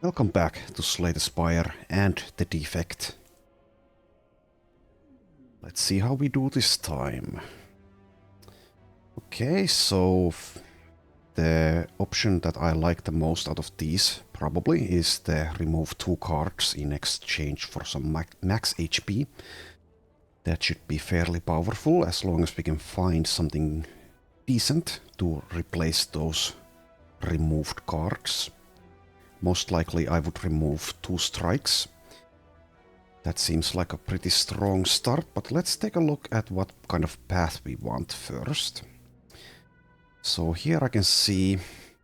Welcome back to StSLib and the Defect. Let's see how we do this time. Okay, so the option that I like the most out of these probably is the remove 2 cards in exchange for some max HP. That should be fairly powerful as long as we can find something decent to replace those removed cards. Most likely I would remove 2 strikes. That seems like a pretty strong start, but let's take a look at what kind of path we want first. So here I can see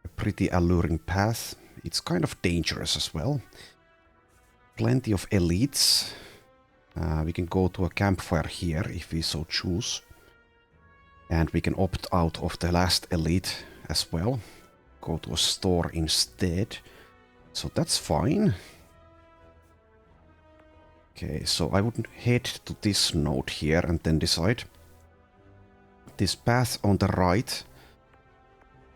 a pretty alluring path. It's kind of dangerous as well. Plenty of elites. We can go to a campfire here if we so choose. And we can opt out of the last elite as well. Go to a store instead. So that's fine. Okay, so I would head to this node here and then decide. This path on the right,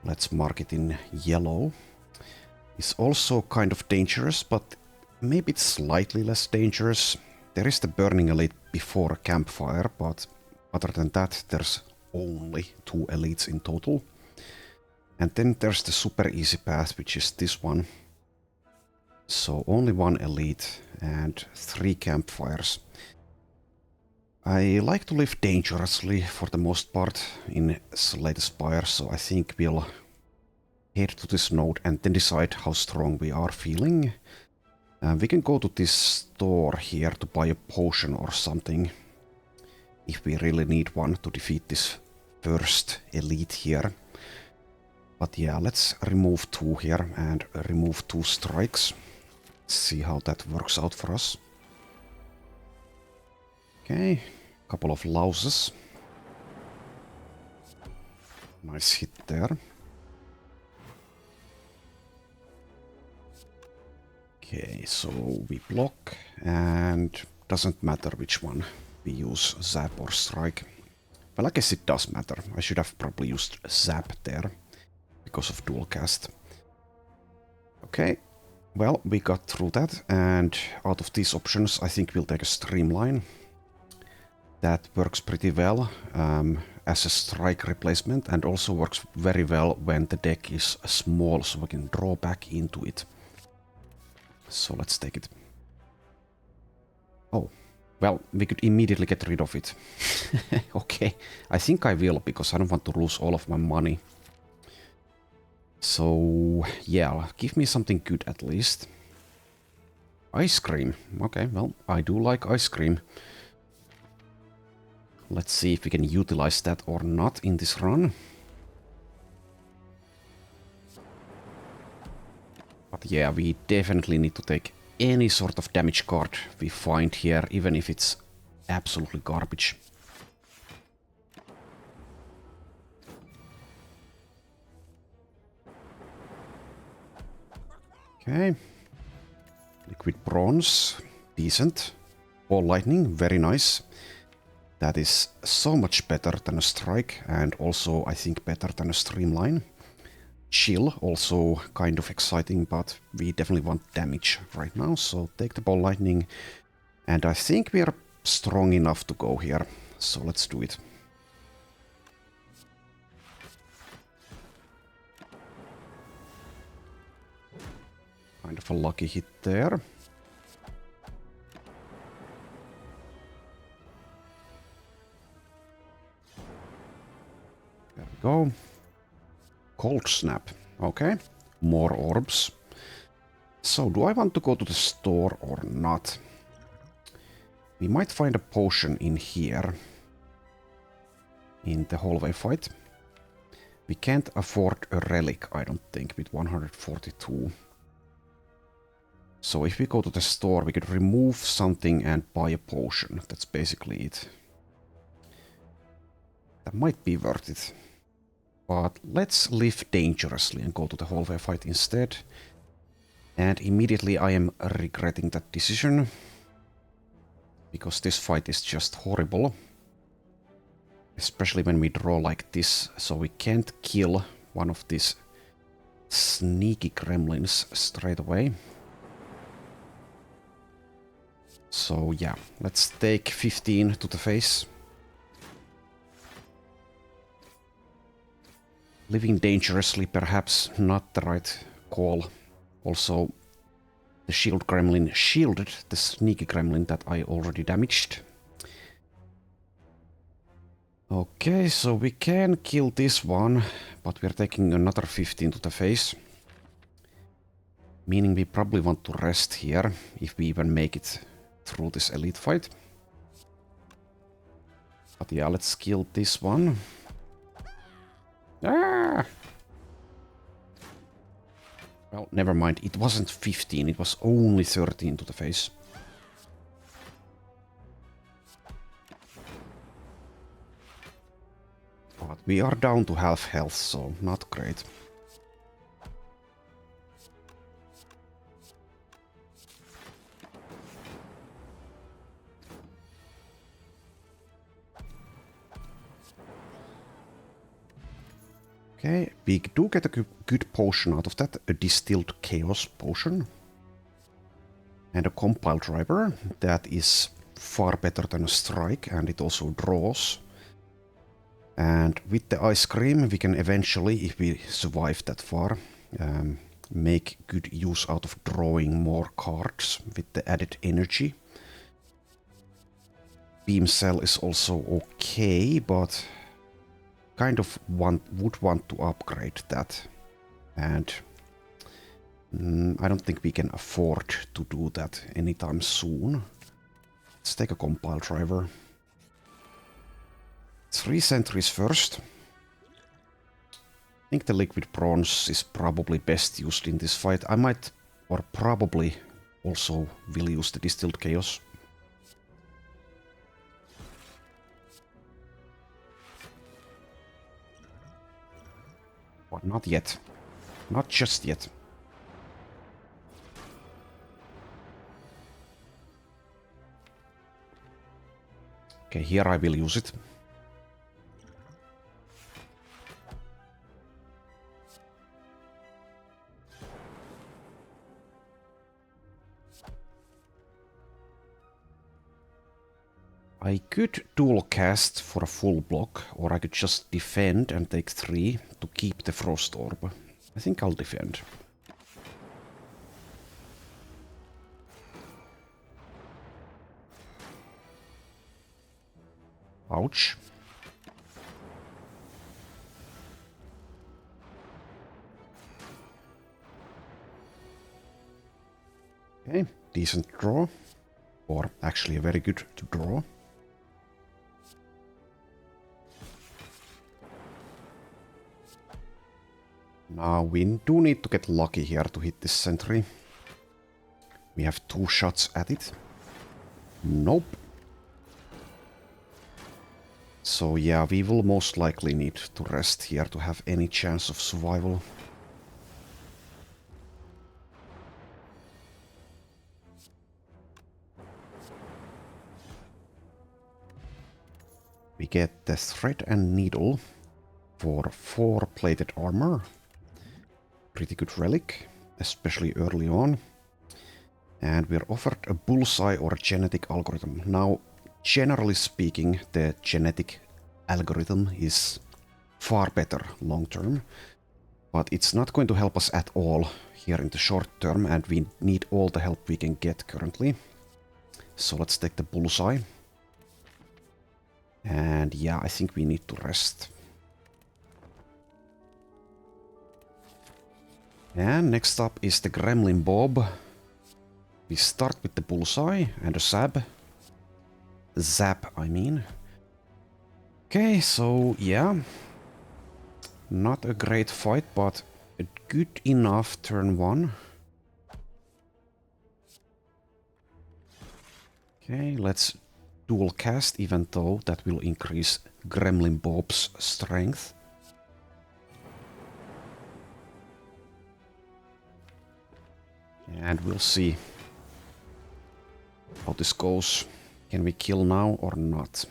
let's mark it in yellow, is also kind of dangerous, but maybe it's slightly less dangerous. There is the burning elite before a campfire, but other than that, there's only 2 elites in total. And then there's the super easy path, which is this one. So only 1 elite and 3 campfires. I like to live dangerously for the most part in StSLib, so I think we'll head to this node and then decide how strong we are feeling. We can go to this store here to buy a potion or something, if we really need one to defeat this first elite here. But yeah, let's remove 2 here and remove 2 strikes. See how that works out for us. Okay, couple of louses. Nice hit there. Okay, so we block, and doesn't matter which one we use, zap or strike. Well, I guess it does matter. I should have probably used zap there because of dual cast. Okay. Well, we got through that, and out of these options, I think we'll take a streamline. That works pretty well as a strike replacement, and also works very well when the deck is small, so we can draw back into it. So let's take it. Oh, well, we could immediately get rid of it. Okay, I think I will, because I don't want to lose all of my money. So, yeah, give me something good at least. Ice cream. Okay, well, I do like ice cream. Let's see if we can utilize that or not in this run. But yeah, we definitely need to take any sort of damage card we find here, even if it's absolutely garbage. Okay, liquid bronze, decent. Ball lightning, very nice. That is so much better than a strike, and also I think better than a streamline. Chill, also kind of exciting, but we definitely want damage right now, so take the ball lightning. And I think we are strong enough to go here, so let's do it. Kind of a lucky hit there. There we go. Cold snap. Okay. More orbs. So, do I want to go to the store or not? We might find a potion in here. In the hallway fight. We can't afford a relic, I don't think, with 142. So if we go to the store, we could remove something and buy a potion. That's basically it. That might be worth it. But let's live dangerously and go to the hallway fight instead. And immediately I am regretting that decision. Because this fight is just horrible. Especially when we draw like this. So we can't kill one of these sneaky gremlins straight away. So yeah, let's take 15 to the face. Living dangerously, perhaps not the right call. Also, the shield gremlin shielded the sneaky gremlin that I already damaged. Okay, so we can kill this one, but we're taking another 15 to the face. Meaning we probably want to rest here, if we even make it through this elite fight. But yeah, let's kill this one. Ah! Well, never mind, it wasn't 15, it was only 13 to the face. But we are down to half health, so not great. Okay, we do get a good potion out of that, a distilled chaos potion. And a compile driver that is far better than a strike, and it also draws. And with the ice cream we can eventually, if we survive that far, make good use out of drawing more cards with the added energy. Beam cell is also okay, but kind of would want to upgrade that, and I don't think we can afford to do that anytime soon. Let's take a compile driver. 3 sentries first. I think the liquid bronze is probably best used in this fight. I might, or probably also will use the distilled chaos. But not yet. Not just yet. Okay, here I will use it. I could dual cast for a full block, or I could just defend and take 3 to keep the frost orb. I think I'll defend. Ouch. Okay, decent draw. Or actually a very good draw. Now we do need to get lucky here to hit this sentry. We have 2 shots at it. Nope. So yeah, we will most likely need to rest here to have any chance of survival. We get the thread and needle for 4 plated armor. Pretty good relic, especially early on. And we're offered a bullseye or a genetic algorithm. Now, generally speaking, the genetic algorithm is far better long term, but it's not going to help us at all here in the short term, and we need all the help we can get currently. So let's take the bullseye. And yeah, I think we need to rest. And next up is the Gremlin Bob. We start with the bullseye and a zap. Zap, I mean. Okay, so yeah. Not a great fight, but a good enough turn 1. Okay, let's dual cast, even though that will increase Gremlin Bob's strength. And we'll see how this goes. Can we kill now or not?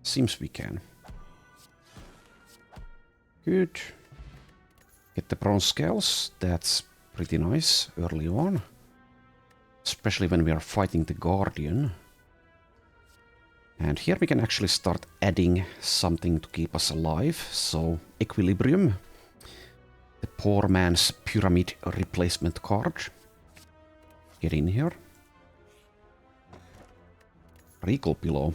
Seems we can. Good. Get the bronze scales. That's pretty nice early on. Especially when we are fighting the Guardian. And here we can actually start adding something to keep us alive. So, Equilibrium. The poor man's pyramid replacement card. Get in here. Recall pillow.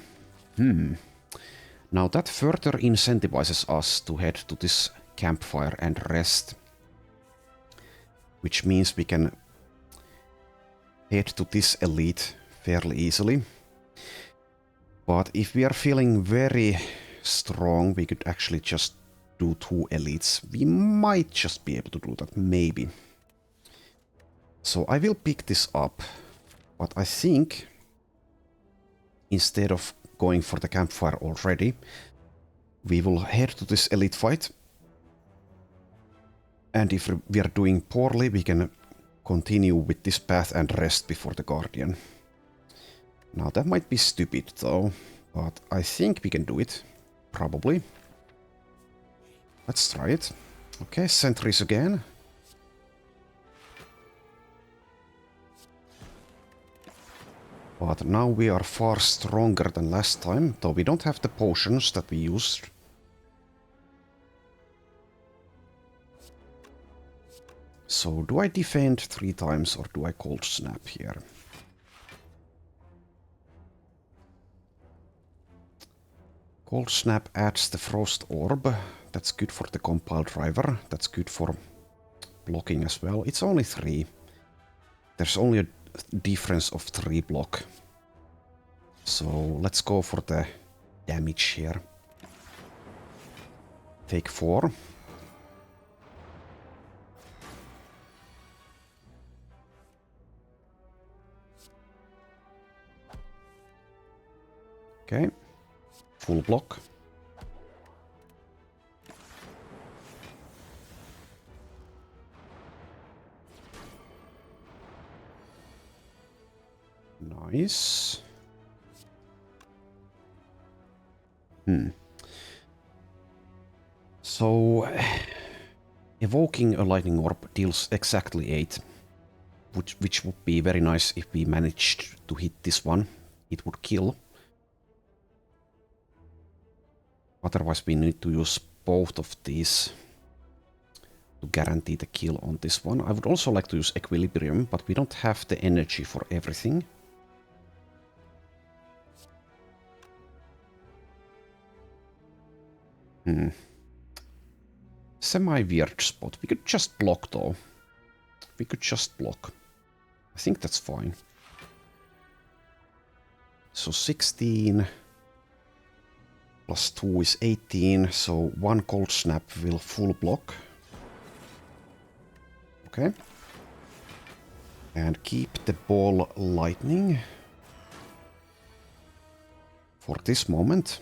Now that further incentivizes us to head to this campfire and rest. Which means we can head to this elite fairly easily. But if we are feeling very strong, we could actually just do 2 elites. We might just be able to do that, maybe. So I will pick this up, but I think instead of going for the campfire already, we will head to this elite fight. And if we are doing poorly, we can continue with this path and rest before the Guardian. Now that might be stupid though, but I think we can do it. Probably. Let's try it. Okay, sentries again. But now we are far stronger than last time, though we don't have the potions that we used. So, do I defend 3 times or do I cold snap here? Cold snap adds the frost orb. That's good for the compile driver. That's good for blocking as well. It's only 3. There's only a difference of 3 block. So let's go for the damage here. Take 4. Okay. Full block. Nice. So, evoking a lightning orb deals exactly 8, which would be very nice if we managed to hit this one. It would kill. Otherwise we need to use both of these to guarantee the kill on this one. I would also like to use Equilibrium, but we don't have the energy for everything. Semi-weird spot. We could just block though. We could just block. I think that's fine. So 16 plus 2 is 18, so 1 cold snap will full block. Okay. And keep the ball lightning for this moment.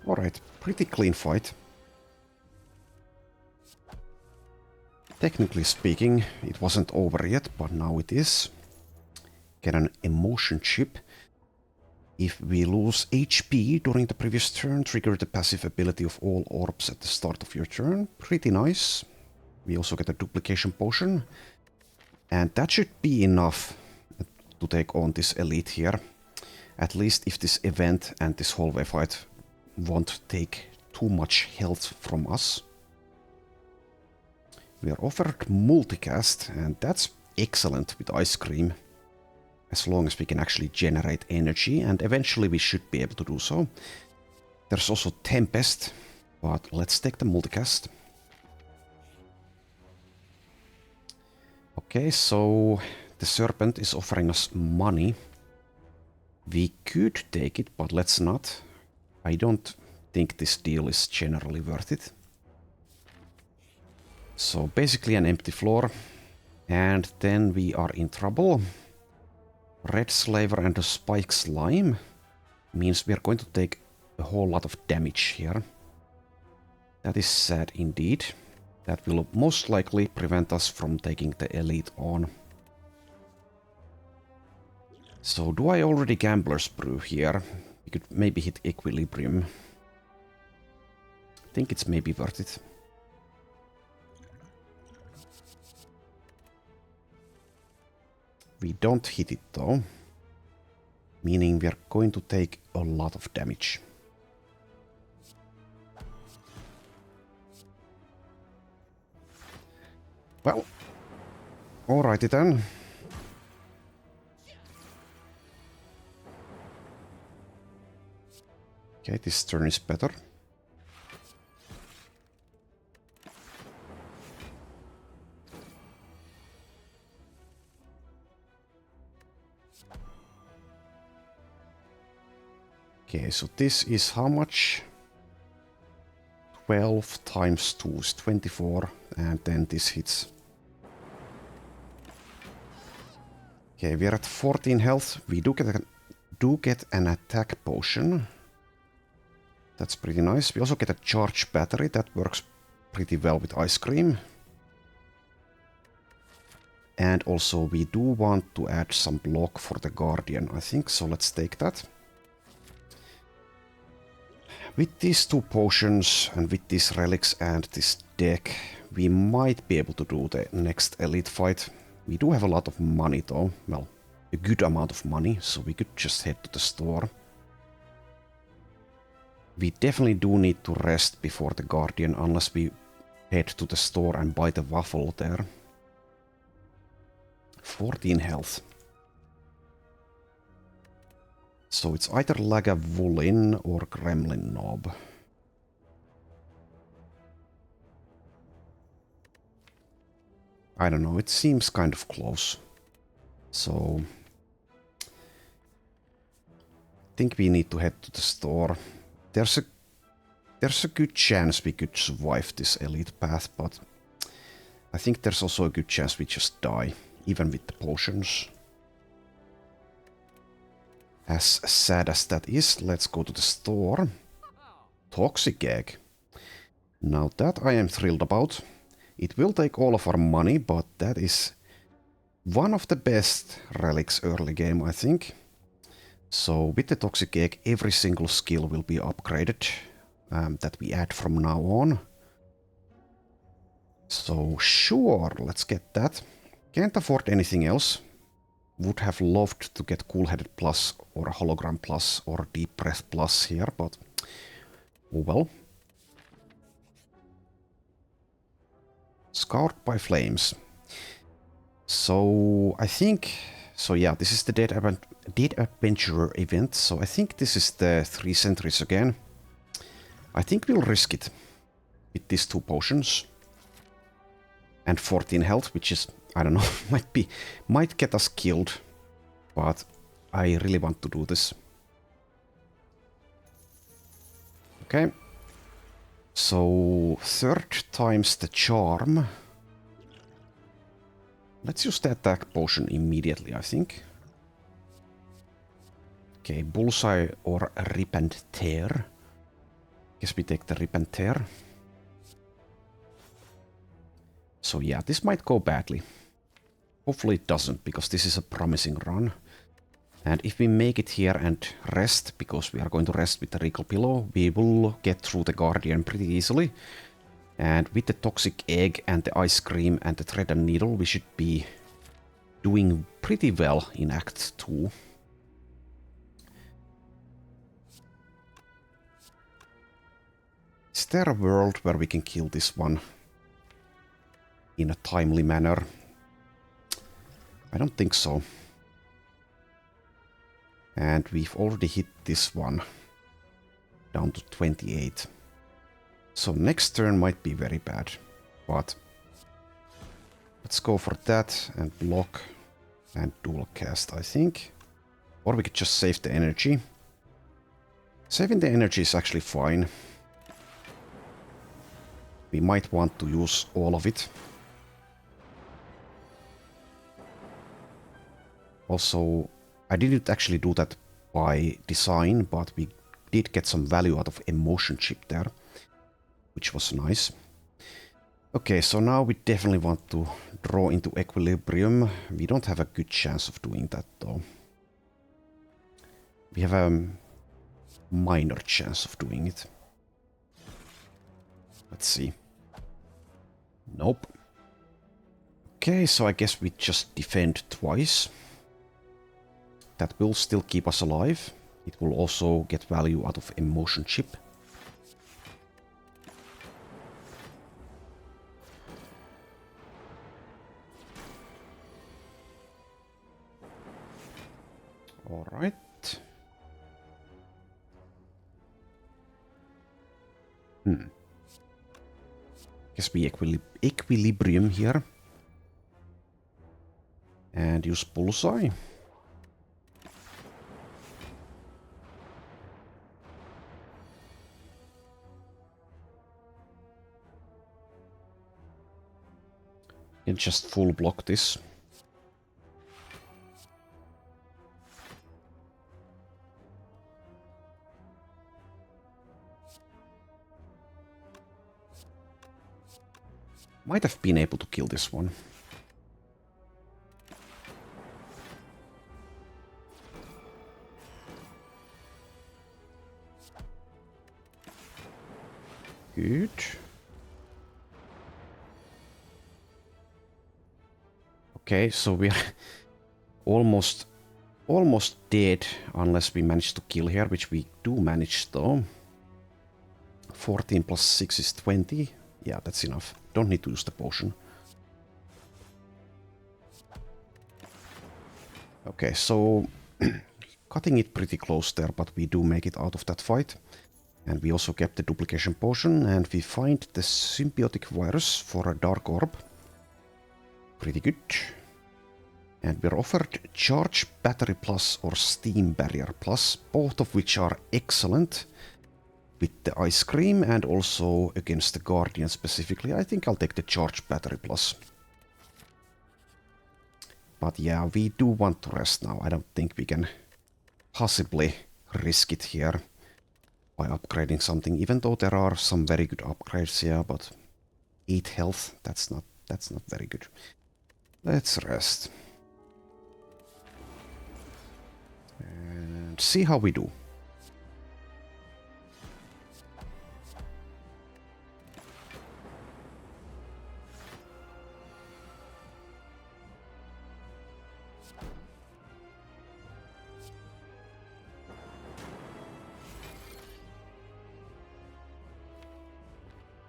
Alright, pretty clean fight. Technically speaking, it wasn't over yet, but now it is. Get an emotion chip. If we lose HP during the previous turn, trigger the passive ability of all orbs at the start of your turn. Pretty nice. We also get a duplication potion. And that should be enough to take on this elite here. At least if this event and this hallway fight won't take too much health from us. We are offered multicast, and that's excellent with ice cream. As long as we can actually generate energy, and eventually we should be able to do so. There's also Tempest, but let's take the multicast. Okay, so the Serpent is offering us money. We could take it, but let's not. I don't think this deal is generally worth it. So basically an empty floor. And then we are in trouble. Red Slaver and a Spike Slime means we are going to take a whole lot of damage here. That is sad indeed. That will most likely prevent us from taking the elite on. So do I already Gambler's Brew here? We could maybe hit equilibrium. I think it's maybe worth it. We don't hit it though, meaning we are going to take a lot of damage. Well, alrighty then. Okay, this turn is better. Okay, so this is how much? 12 times 2 is 24, and then this hits. Okay, we're at 14 health. We do get an attack potion. That's pretty nice. We also get a charge battery. That works pretty well with ice cream. And also we do want to add some block for the Guardian, I think. So let's take that. With these 2 potions and with these relics and this deck, we might be able to do the next elite fight. We do have a lot of money though. Well, a good amount of money, so we could just head to the store. We definitely do need to rest before the Guardian, unless we head to the store and buy the waffle there. 14 health. So it's either Lagavulin or Gremlin Knob. I don't know, it seems kind of close. So I think we need to head to the store. There's a good chance we could survive this elite path, but I think there's also a good chance we just die, even with the potions. As sad as that is, let's go to the store. Toxic egg. Now that I am thrilled about. It will take all of our money, but that is one of the best relics early game, I think. So with the toxic egg, every single skill will be upgraded that we add from now on. So sure, let's get that. Can't afford anything else. Would have loved to get Cool-Headed Plus or a Hologram Plus or Deep Breath Plus here, but oh well. Scoured by Flames. So I think, so yeah, this is the Dead Adventurer event, so I think this is the 3 sentries again. I think we'll risk it with these 2 potions. And 14 health, which is, I don't know, might get us killed. But I really want to do this. Okay. So 3rd times the charm. Let's use the attack potion immediately, I think. Okay, bullseye or rip and tear. Guess we take the rip and tear. So yeah, this might go badly. Hopefully it doesn't, because this is a promising run. And if we make it here and rest, because we are going to rest with the Regal Pillow, we will get through the Guardian pretty easily. And with the Toxic Egg and the Ice Cream and the Thread and Needle, we should be doing pretty well in Act 2. Is there a world where we can kill this one in a timely manner? I don't think so. And we've already hit this one down to 28. So next turn might be very bad, but let's go for that and block and dual cast, I think. Or we could just save the energy. Saving the energy is actually fine. We might want to use all of it. Also, I didn't actually do that by design, but we did get some value out of emotion chip there, which was nice. Okay, so now we definitely want to draw into equilibrium. We don't have a good chance of doing that though. We have minor chance of doing it. Let's see. Nope. Okay, so I guess we just defend twice. That will still keep us alive. It will also get value out of emotion chip. All right. Guess we equilibrium here. And use bullseye. And just full block this. Might have been able to kill this one. Good. Okay, so we're almost dead unless we manage to kill here, which we do manage though. 14 plus 6 is 20. Yeah, that's enough. Don't need to use the potion. Okay, so cutting it pretty close there, but we do make it out of that fight. And we also kept the duplication potion, and we find the symbiotic virus for a dark orb. Pretty good. And we're offered Charge Battery Plus or Steam Barrier Plus, both of which are excellent with the Ice Cream and also against the Guardian specifically. I think I'll take the Charge Battery Plus. But yeah, we do want to rest now. I don't think we can possibly risk it here by upgrading something, even though there are some very good upgrades, yeah, but 8 health, that's not very good. Let's rest. And see how we do.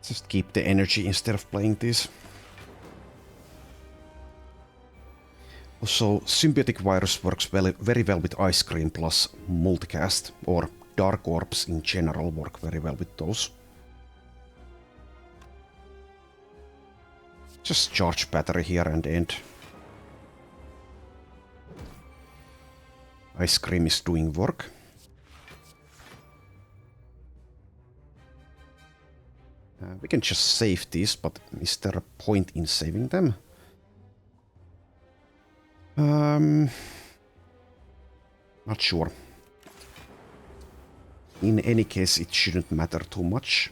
Just keep the energy instead of playing this. Also, Symbiotic Virus works very well with Ice Cream plus Multicast, or Dark Orbs in general work very well with those. Just charge battery here and end. Ice Cream is doing work. We can just save these, but is there a point in saving them? Not sure. In any case, it shouldn't matter too much.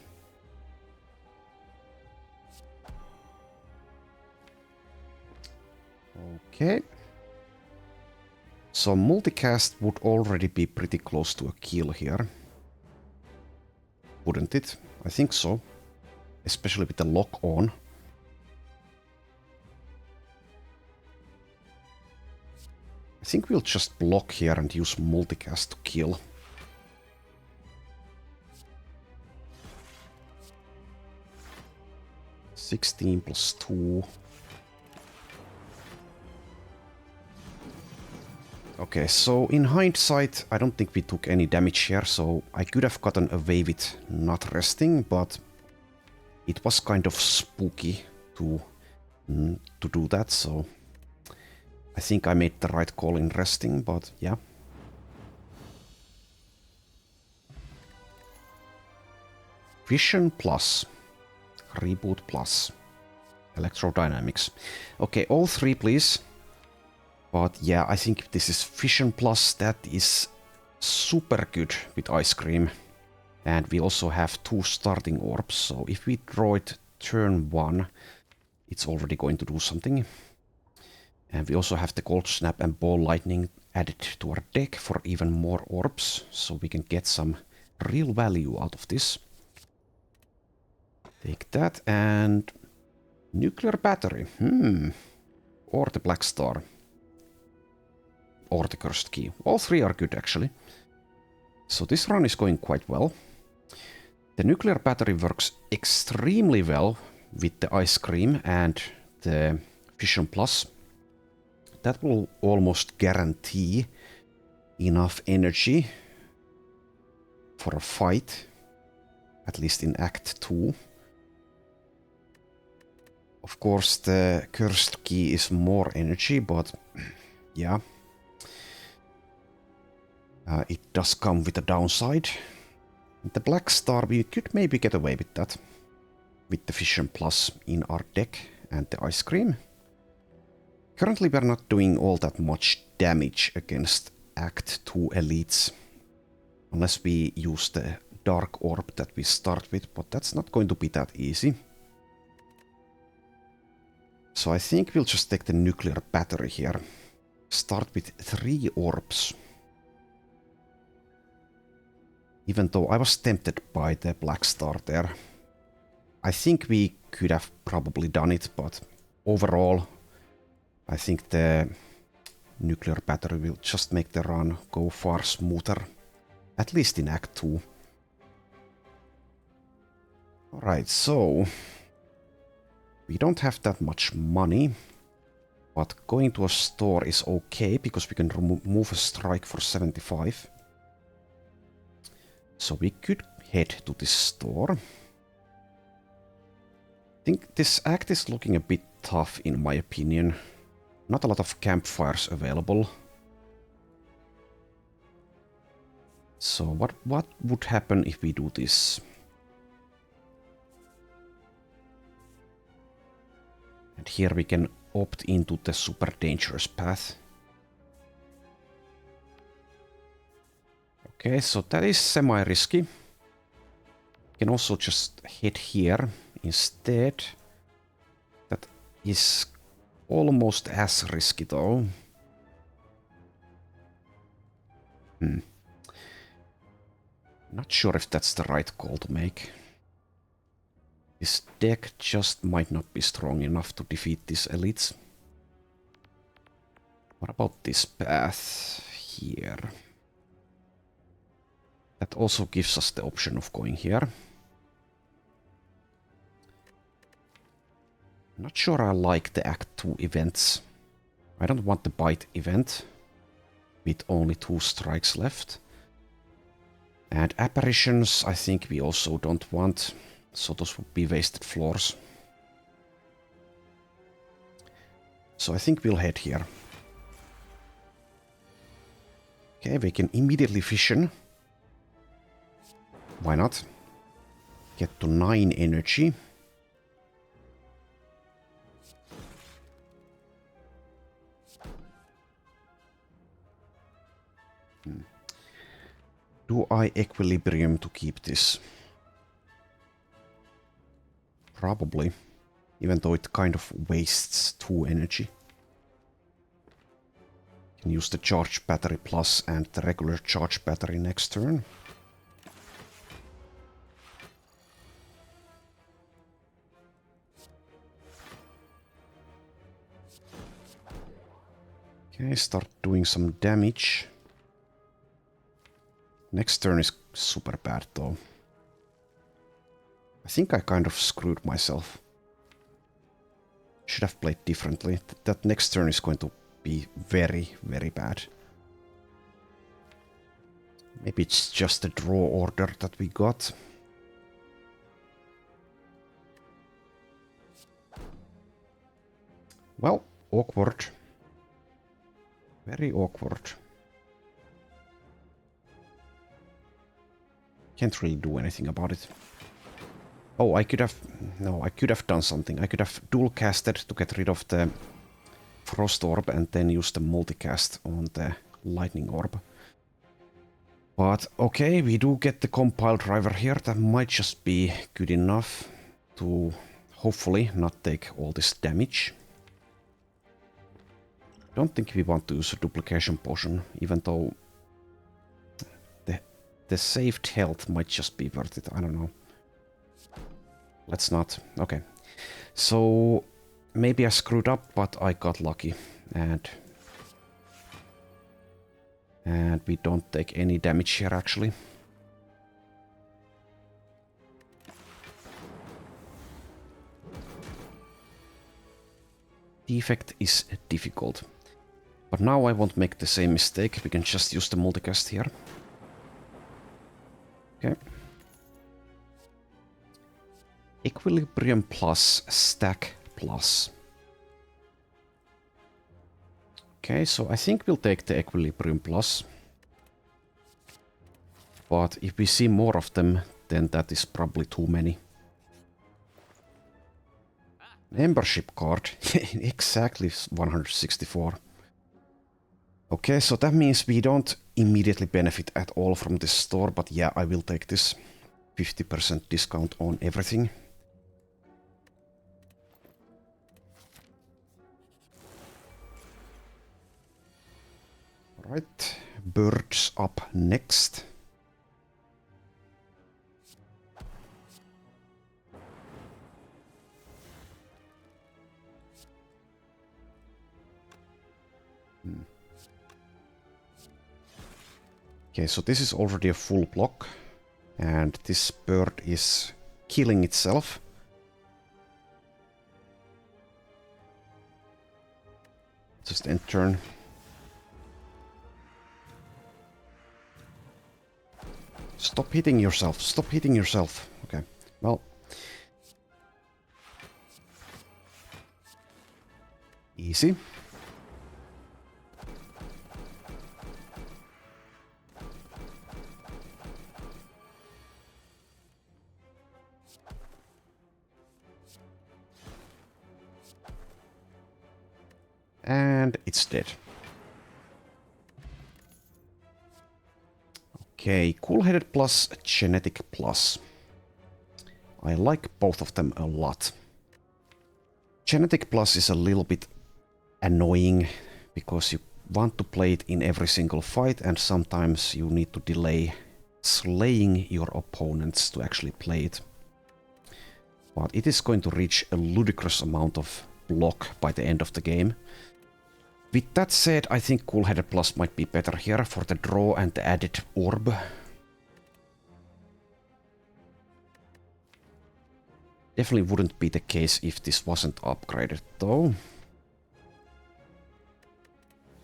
Okay. So multicast would already be pretty close to a kill here. Wouldn't it? I think so. Especially with the lock on. I think we'll just block here and use multicast to kill. (16 plus 2). Okay, so in hindsight, I don't think we took any damage here, so I could have gotten away with not resting, but it was kind of spooky to do that, so I think I made the right call in resting, but yeah. Vision plus, reboot plus, electrodynamics. Okay, all three please. But yeah, I think this is Vision plus, that is super good with Ice Cream. And we also have 2 starting orbs, so if we draw it turn 1, it's already going to do something. And we also have the Cold Snap and Ball Lightning added to our deck for even more orbs, so we can get some real value out of this. Take that and nuclear battery. Or the black star. Or the cursed key. All three are good actually. So this run is going quite well. The nuclear battery works extremely well with the ice cream and the fission plus. That will almost guarantee enough energy for a fight, at least in Act 2. Of course, the cursed key is more energy, but yeah. It does come with a downside. The black star, we could maybe get away with that. With the fission plus in our deck and the ice cream. Currently we're not doing all that much damage against Act 2 elites. Unless we use the dark orb that we start with, but that's not going to be that easy. So I think we'll just take the nuclear battery here. Start with 3 orbs. Even though I was tempted by the black star there. I think we could have probably done it, but overall, I think the nuclear battery will just make the run go far smoother. At least in Act 2. Alright, so we don't have that much money, but going to a store is okay because we can remove a strike for 75. So we could head to this store. I think this act is looking a bit tough in my opinion. Not a lot of campfires available. So what would happen if we do this? And here we can opt into the super dangerous path. Okay, so that is semi-risky. We can also just head here instead. That is almost as risky though. Not sure if that's the right call to make. This deck just might not be strong enough to defeat these elites. What about this path here? That also gives us the option of going here. Not sure I like the Act 2 events. I don't want the bite event with only 2 strikes left. And apparitions I think we also don't want, so those would be wasted floors. So I think we'll head here. Okay, we can immediately fission. Why not? Get to 9 energy. Do I equilibrium to keep this? Probably. Even though it kind of wastes 2 energy. Can use the charge battery plus and the regular charge battery next turn. Okay, start doing some damage. Next turn is super bad though. I think I kind of screwed myself. Should have played differently. That next turn is going to be very, very bad. Maybe it's just a draw order that we got. Well, awkward. Very awkward. Can't really do anything about it. Oh, I could have... No, I could have done something. I could have dual casted to get rid of the Frost Orb and then use the multicast on the Lightning Orb. But okay, we do get the compile driver here. That might just be good enough to hopefully not take all this damage. Don't think we want to use a duplication potion, even though the The saved health might just be worth it, I don't know. Let's not. Okay. So maybe I screwed up, but I got lucky. And we don't take any damage here actually. Defect is difficult. But now I won't make the same mistake. We can just use the multicast here. Okay. Equilibrium plus, stack plus. Okay, so I think we'll take the Equilibrium plus. But if we see more of them, then that is probably too many. Membership card, exactly 164. Okay, so that means we don't immediately benefit at all from this store, but yeah, I will take this 50% discount on everything. Alright, birds up next. Okay, so this is already a full block, and this bird is killing itself. Just end turn. Stop hitting yourself, stop hitting yourself. Okay, well. Easy. And it's dead. Okay, cool-headed plus, genetic plus. I like both of them a lot. Genetic plus is a little bit annoying because you want to play it in every single fight, and sometimes you need to delay slaying your opponents to actually play it. But it is going to reach a ludicrous amount of block by the end of the game. With that said, I think Cool-Headed Plus might be better here for the draw and the added orb. Definitely wouldn't be the case if this wasn't upgraded, though.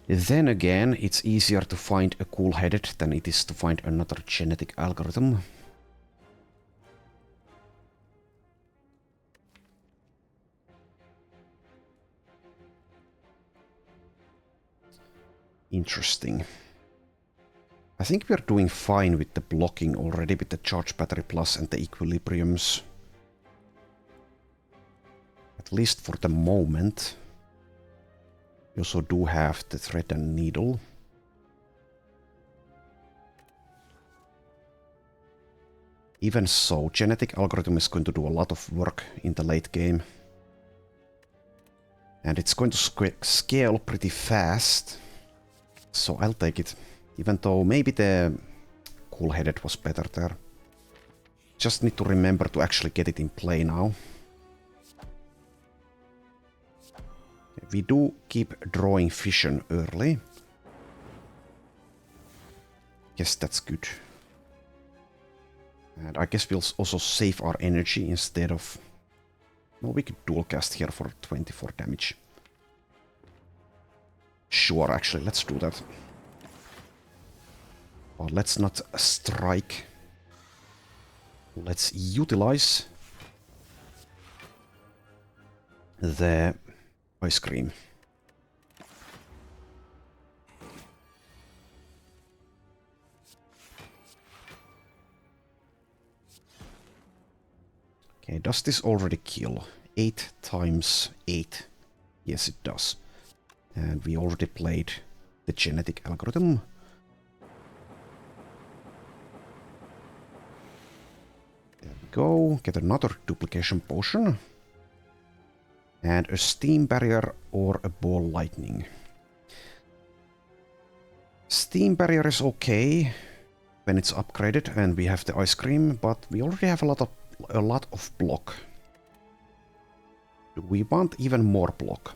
Then again, it's easier to find a Cool-Headed than it is to find another genetic algorithm. Interesting. I think we're doing fine with the blocking already with the Charge Battery Plus and the Equilibriums. At least for the moment. We also do have the Thread and Needle. Even so, Genetic Algorithm is going to do a lot of work in the late game. And it's going to scale pretty fast. So I'll take it, even though maybe the Cool-Headed was better there. Just need to remember to actually get it in play now. We do keep drawing Fission early. Yes, that's good. And I guess we'll also save our energy instead of... Well, we could dual cast here for 24 damage. Sure, actually, let's do that. But let's not strike. Let's utilize the ice cream. Okay, does this already kill? 8 times 8. Yes, it does. And we already played the genetic algorithm. There we go. Get another duplication potion. And a steam barrier or a ball lightning. Steam barrier is okay. when it's upgraded, and we have the ice cream, but we already have a lot of block. Do we want even more block?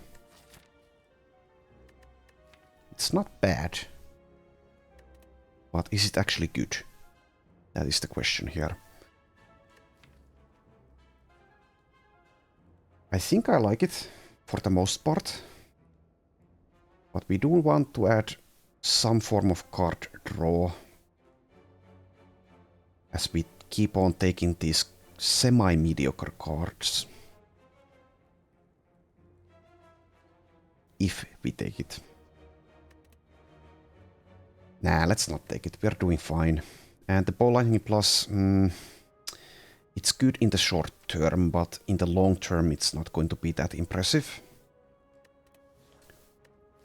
It's not bad. But is it actually good? That is the question here. I think I like it for the most part. But we do want to add some form of card draw. As we keep on taking these semi-mediocre cards. If we take it. Nah, let's not take it. We're doing fine. And the Ball Lightning Plus, it's good in the short term, but in the long term it's not going to be that impressive.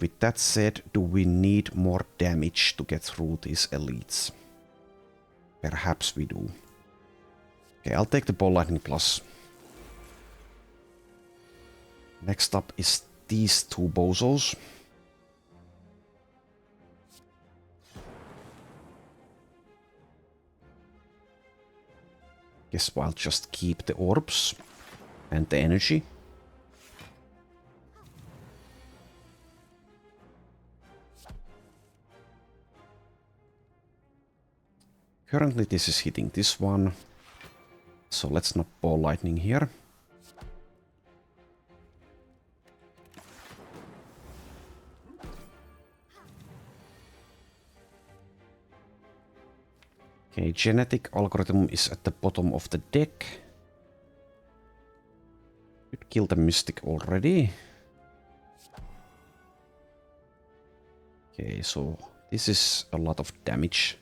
With that said, do we need more damage to get through these elites? Perhaps we do. Okay, I'll take the Ball Lightning Plus. Next up is these two bozos. Guess I'll just keep the orbs and the energy. Currently this is hitting this one, so let's not ball lightning here. Okay, genetic algorithm is at the bottom of the deck. Could kill the mystic already. Okay, so this is a lot of damage.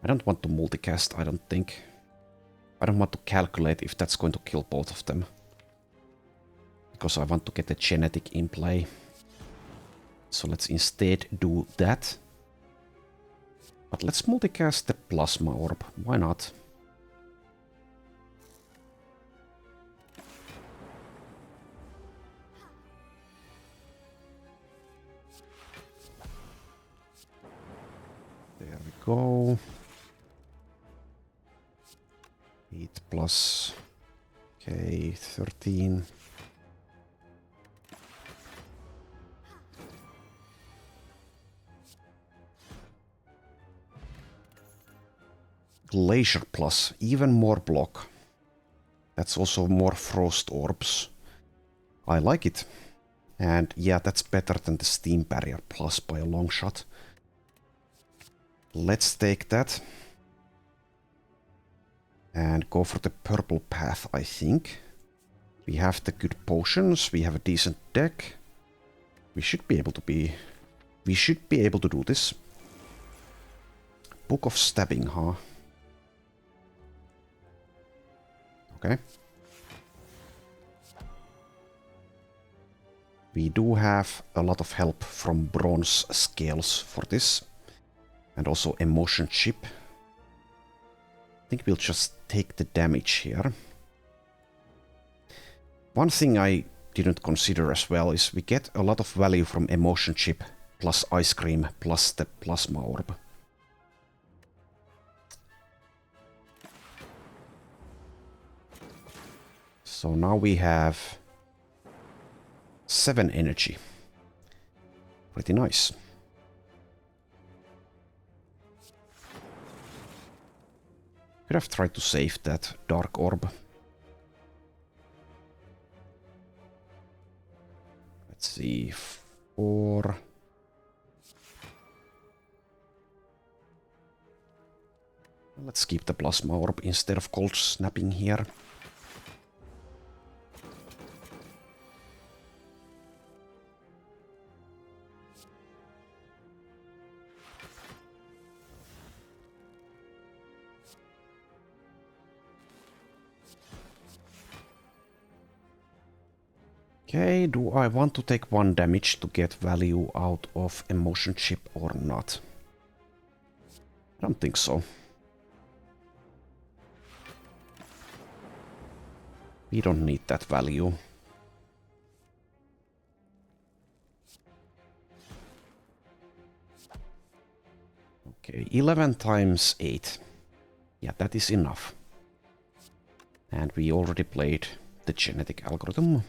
I don't want to multicast, I don't think. I don't want to calculate if that's going to kill both of them. Because I want to get the genetic in play. So let's instead do that. But let's multicast the plasma orb, why not? There we go. 8 plus. Okay, 13. Glacier plus, even more block. That's also more frost orbs. I like it. And yeah, that's better than the steam barrier plus by a long shot. Let's take that. And go for the purple path, I think. We have the good potions, we have a decent deck. We should be able to do this. Book of Stabbing, huh? Okay. We do have a lot of help from bronze scales for this. And also emotion chip. I think we'll just take the damage here. One thing I didn't consider as well is we get a lot of value from emotion chip plus ice cream plus the plasma orb. So now we have 7 energy. Pretty nice. Could have tried to save that dark orb. Let's see, 4. Let's keep the plasma orb instead of cold snapping here. Okay, do I want to take 1 damage to get value out of emotion chip or not? I don't think so. We don't need that value. Okay, 11 times 8. Yeah, that is enough. And we already played the genetic algorithm.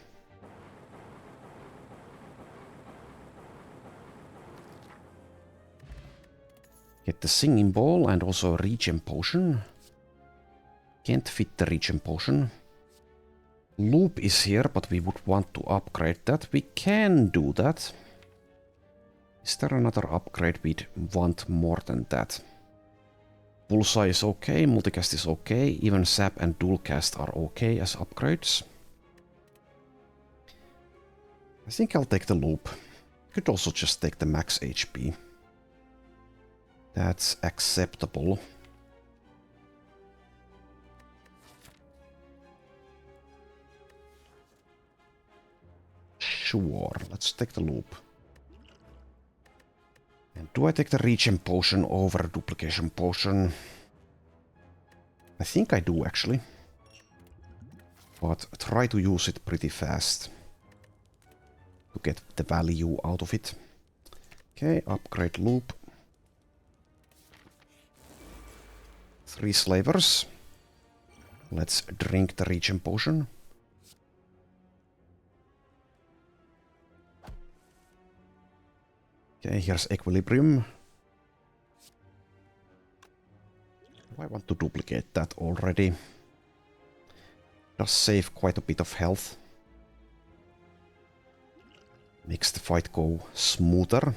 Get the singing ball and also a regen potion. Can't fit the regen potion. Loop is here, but we would want to upgrade that. We can do that. Is there another upgrade we'd want more than that? Bullseye is okay, multicast is okay, even Zap and Dualcast are okay as upgrades. I think I'll take the loop. Could also just take the max HP. That's acceptable. Sure, let's take the loop. And do I take the regen potion over duplication potion? I think I do actually. But try to use it pretty fast to get the value out of it. Okay, upgrade loop. 3 slavers. Let's drink the regen potion. Okay, here's equilibrium. I want to duplicate that already. Does save quite a bit of health. Makes the fight go smoother.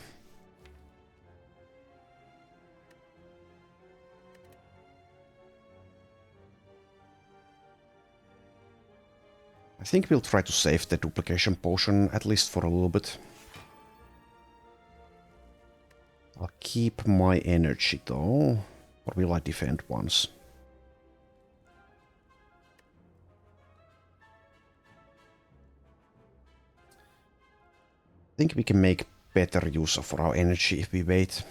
I think we'll try to save the duplication potion at least for a little bit. I'll keep my energy though, or will I defend once? I think we can make better use of our energy if we wait.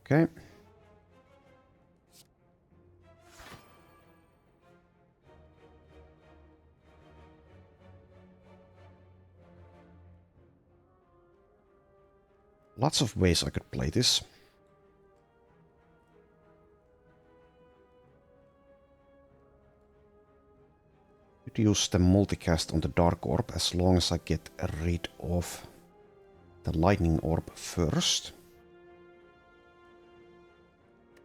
Okay. Lots of ways I could play this. Could use the multicast on the Dark Orb as long as I get rid of the Lightning Orb first.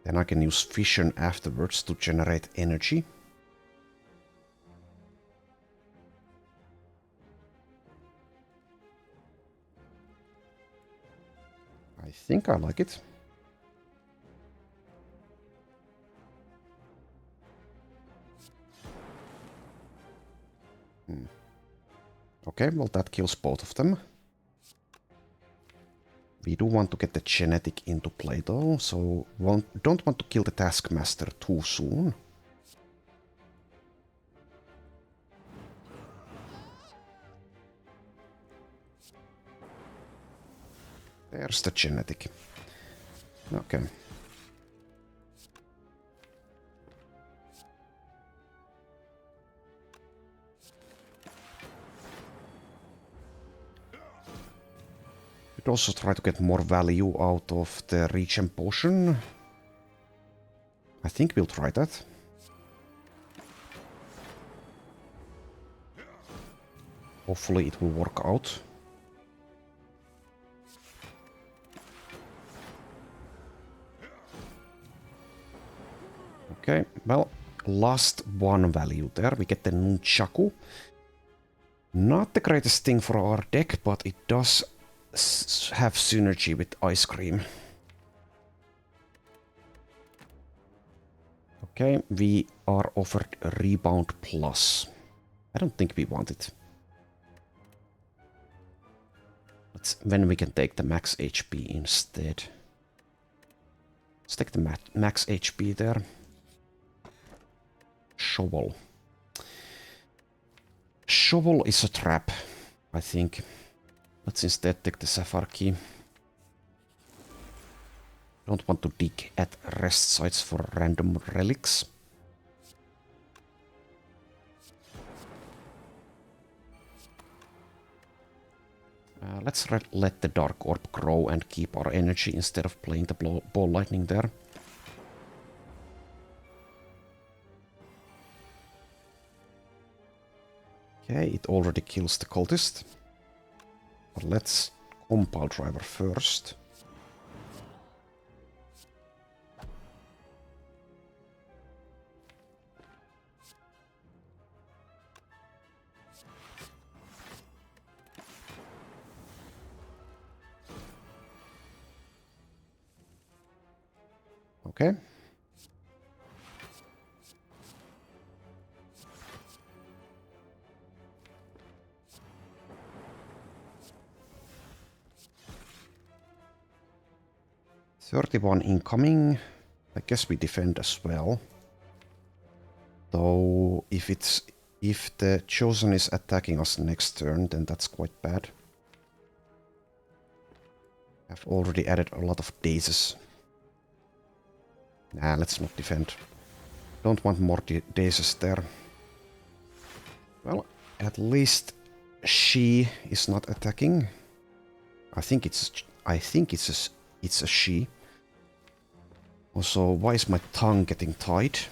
Then I can use Fission afterwards to generate energy. I think I like it. Okay, well that kills both of them. We do want to get the genetic into play though, so don't want to kill the Taskmaster too soon. There's the genetic. Okay. Could also try to get more value out of the regen potion. I think we'll try that. Hopefully it will work out. Okay, well, last one value there. We get the Nunchaku. Not the greatest thing for our deck, but it does have synergy with Ice Cream. Okay, we are offered a Rebound Plus. I don't think we want it. When we can take the max HP instead. Let's take the max HP there. Shovel. Shovel is a trap, I think. Let's instead take the Sapphire Key. Don't want to dig at rest sites for random relics. Let's let the Dark Orb grow and keep our energy instead of playing the ball lightning there. Okay, it already kills the cultist. But let's compile driver first. Okay. $31 incoming. I guess we defend as well. Though if the Chosen is attacking us next turn, then that's quite bad. I've already added a lot of dazes. Nah, let's not defend. Don't want more dazes there. Well, at least she is not attacking. I think it's a she. Also, why is my tongue getting tight?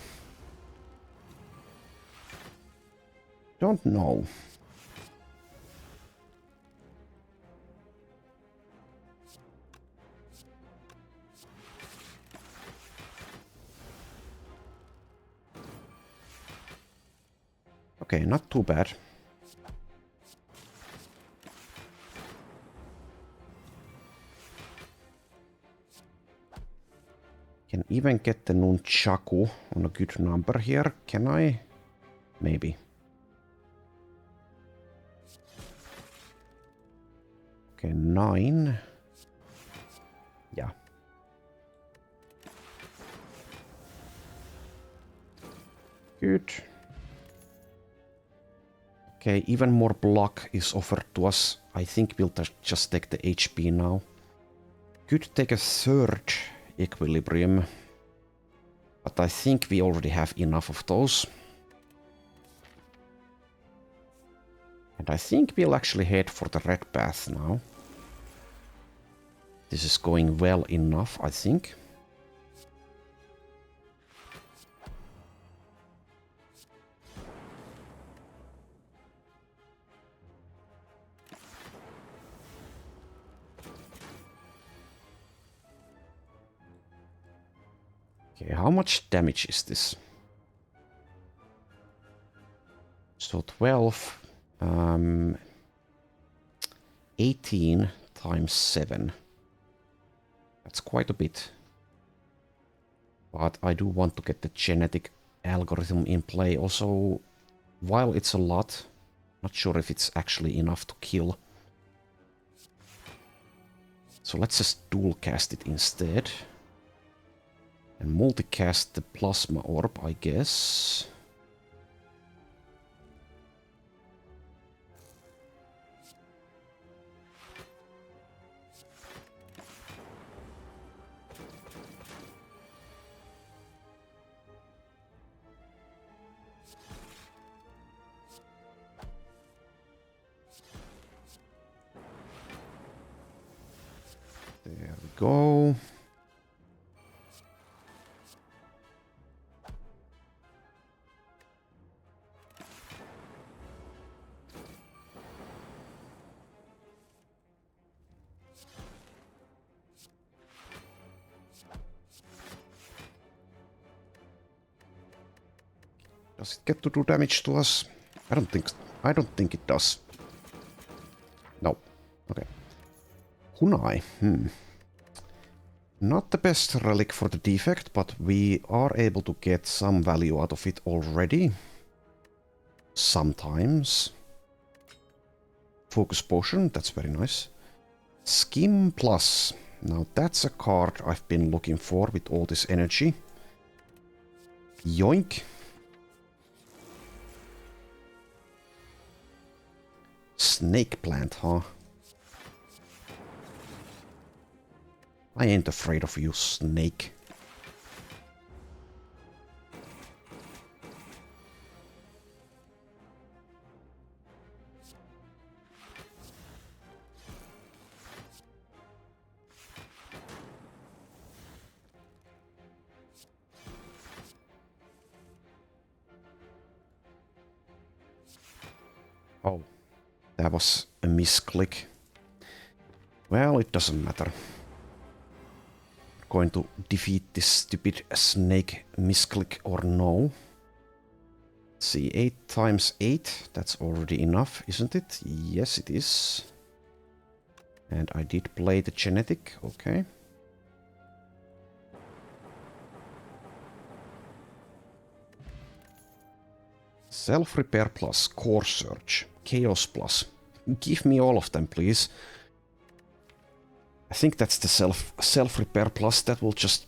Don't know. Okay, not too bad. Can even get the nunchaku on a good number here. Can I? Maybe. Okay, 9. Yeah. Good. Okay, even more block is offered to us. I think we'll just take the HP now. Could take a third equilibrium. But I think we already have enough of those. And I think we'll actually head for the red path now. This is going well enough, I think. Okay, how much damage is this? So 12, 18 times 7. That's quite a bit. But I do want to get the genetic algorithm in play. Also, while it's a lot, not sure if it's actually enough to kill. So let's just dual cast it instead. And multicast the plasma orb, I guess. There we go. Does it get to do damage to us? I don't think it does. No. Okay. Kunai. Not the best relic for the defect, but we are able to get some value out of it already. Sometimes. Focus potion, that's very nice. Skim Plus. Now that's a card I've been looking for with all this energy. Yoink. Snake plant, huh? I ain't afraid of you, snake. Oh, that was a misclick. Well, it doesn't matter. Going to defeat this stupid snake misclick or no. Let's see, 8 times 8, that's already enough, isn't it? Yes, it is. And I did play the genetic, okay. Self-repair plus, core search, chaos plus. Give me all of them, please. I think that's the self-repair plus that will just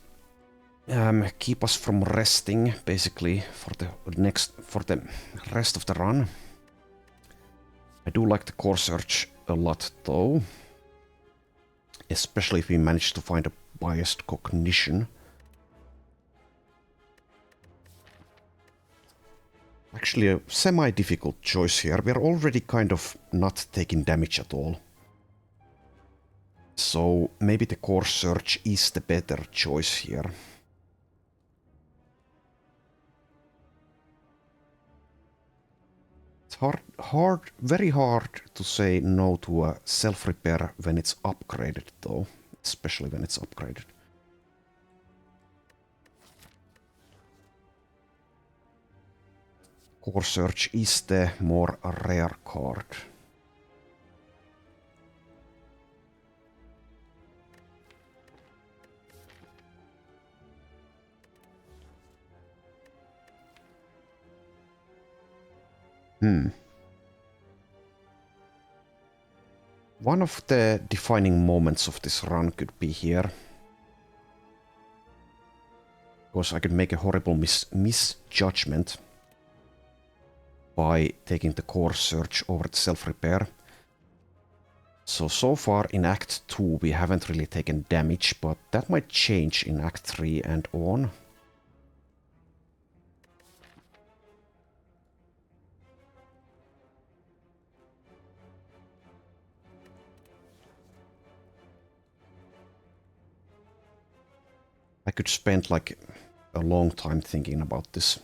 keep us from resting, basically, for the rest of the run. I do like the core search a lot, though. Especially if we manage to find a biased cognition. Actually, a semi-difficult choice here. We're already kind of not taking damage at all. So maybe the core search is the better choice here. It's very hard to say no to a self-repair when it's upgraded, though. Especially when it's upgraded. Core search is the more rare card. One of the defining moments of this run could be here. Because I could make a horrible misjudgment by taking the core search over the self-repair. So far in Act 2 we haven't really taken damage, but that might change in Act 3 and on. I could spend like a long time thinking about this.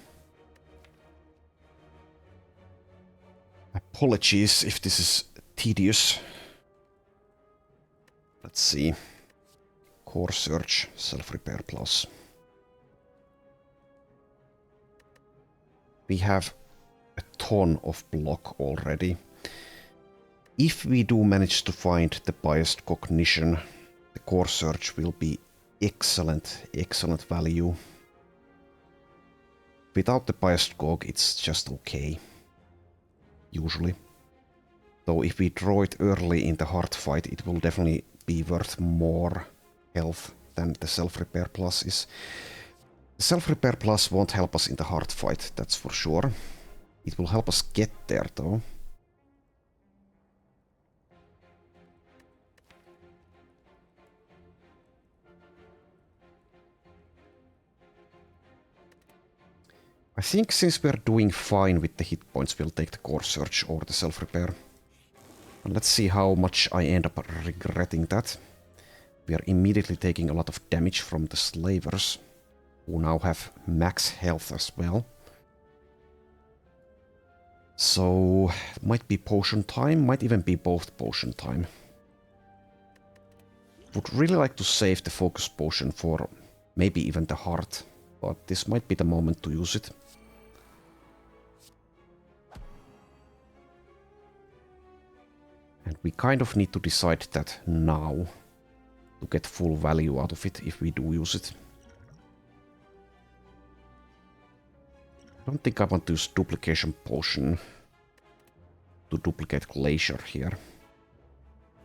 Apologies if this is tedious. Let's see. Core search, self-repair plus. We have a ton of block already. If we do manage to find the biased cognition, the core search will be excellent value. Without the biased cog, it's just okay. Usually. Though if we draw it early in the hard fight, it will definitely be worth more health than the self-repair plus is. The self-repair plus won't help us in the hard fight, that's for sure. It will help us get there, though. I think since we're doing fine with the hit points, we'll take the core search over the self-repair. And let's see how much I end up regretting that. We are immediately taking a lot of damage from the slavers, who now have max health as well. So, might be potion time, might even be both potion time. Would really like to save the focus potion for maybe even the heart, but this might be the moment to use it. And we kind of need to decide that now to get full value out of it if we do use it. I don't think I want to use duplication potion to duplicate glacier here.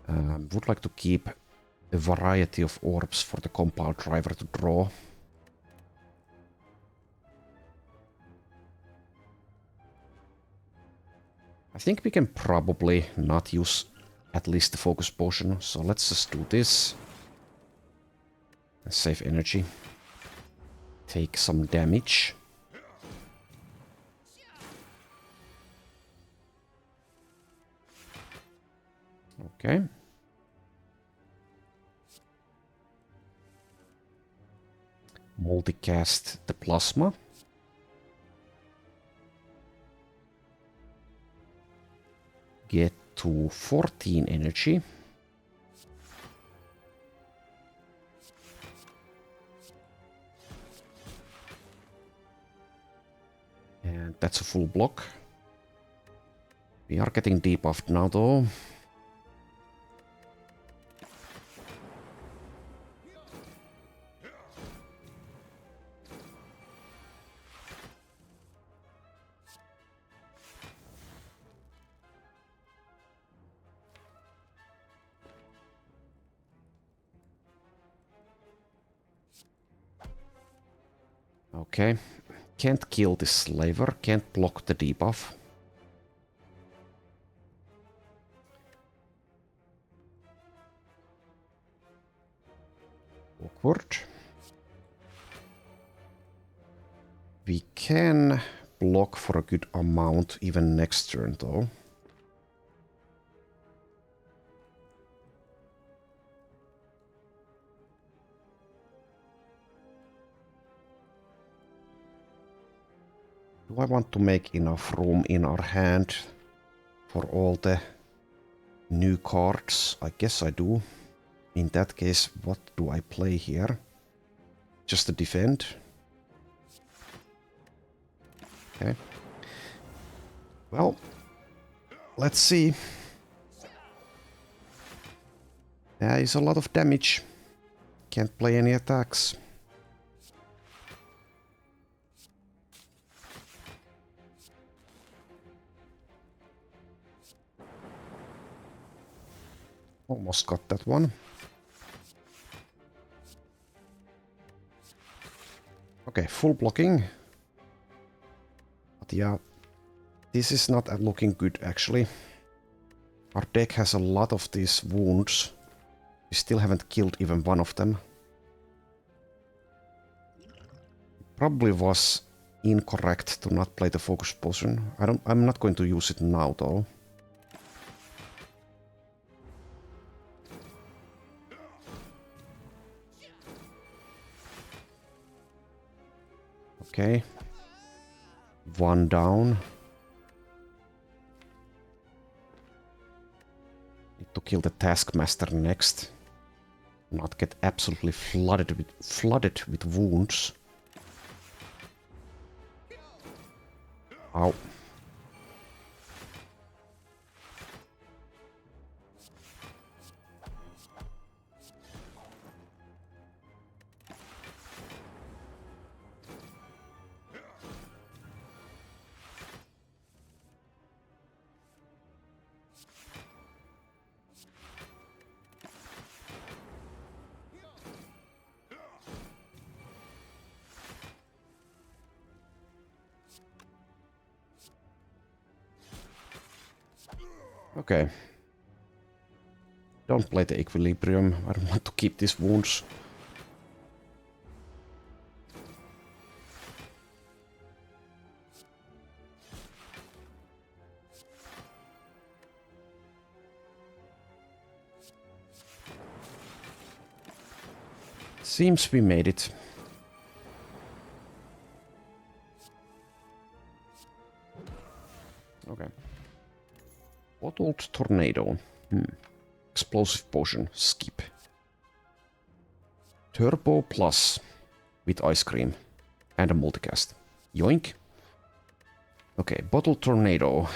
Would like to keep a variety of orbs for the compile driver to draw. I think we can probably not use at least the focus potion, so let's just do this. Save energy. Take some damage. Okay. Multicast the plasma. get to 14 energy. And that's a full block. We are getting debuffed now though. Okay. Can't kill this slaver, can't block the debuff. Awkward. We can block for a good amount even next turn though. Do I want to make enough room in our hand for all the new cards? I guess I do. In that case, what do I play here? Just to defend? Okay. Well, let's see. There is a lot of damage. Can't play any attacks. Almost got that one. Okay, full blocking. But yeah, this is not looking good actually. Our deck has a lot of these wounds. We still haven't killed even one of them. Probably was incorrect to not play the focus potion. I'm not going to use it now though. Okay. One down. Need to kill the Taskmaster next. Not get absolutely flooded with wounds. Ow. Okay. Don't play the Equilibrium. I don't want to keep these wounds. Seems we made it. Okay. Bottled Tornado. Explosive Potion. Skip. Turbo Plus. With Ice Cream. And a multicast. Yoink. Okay, Bottled Tornado.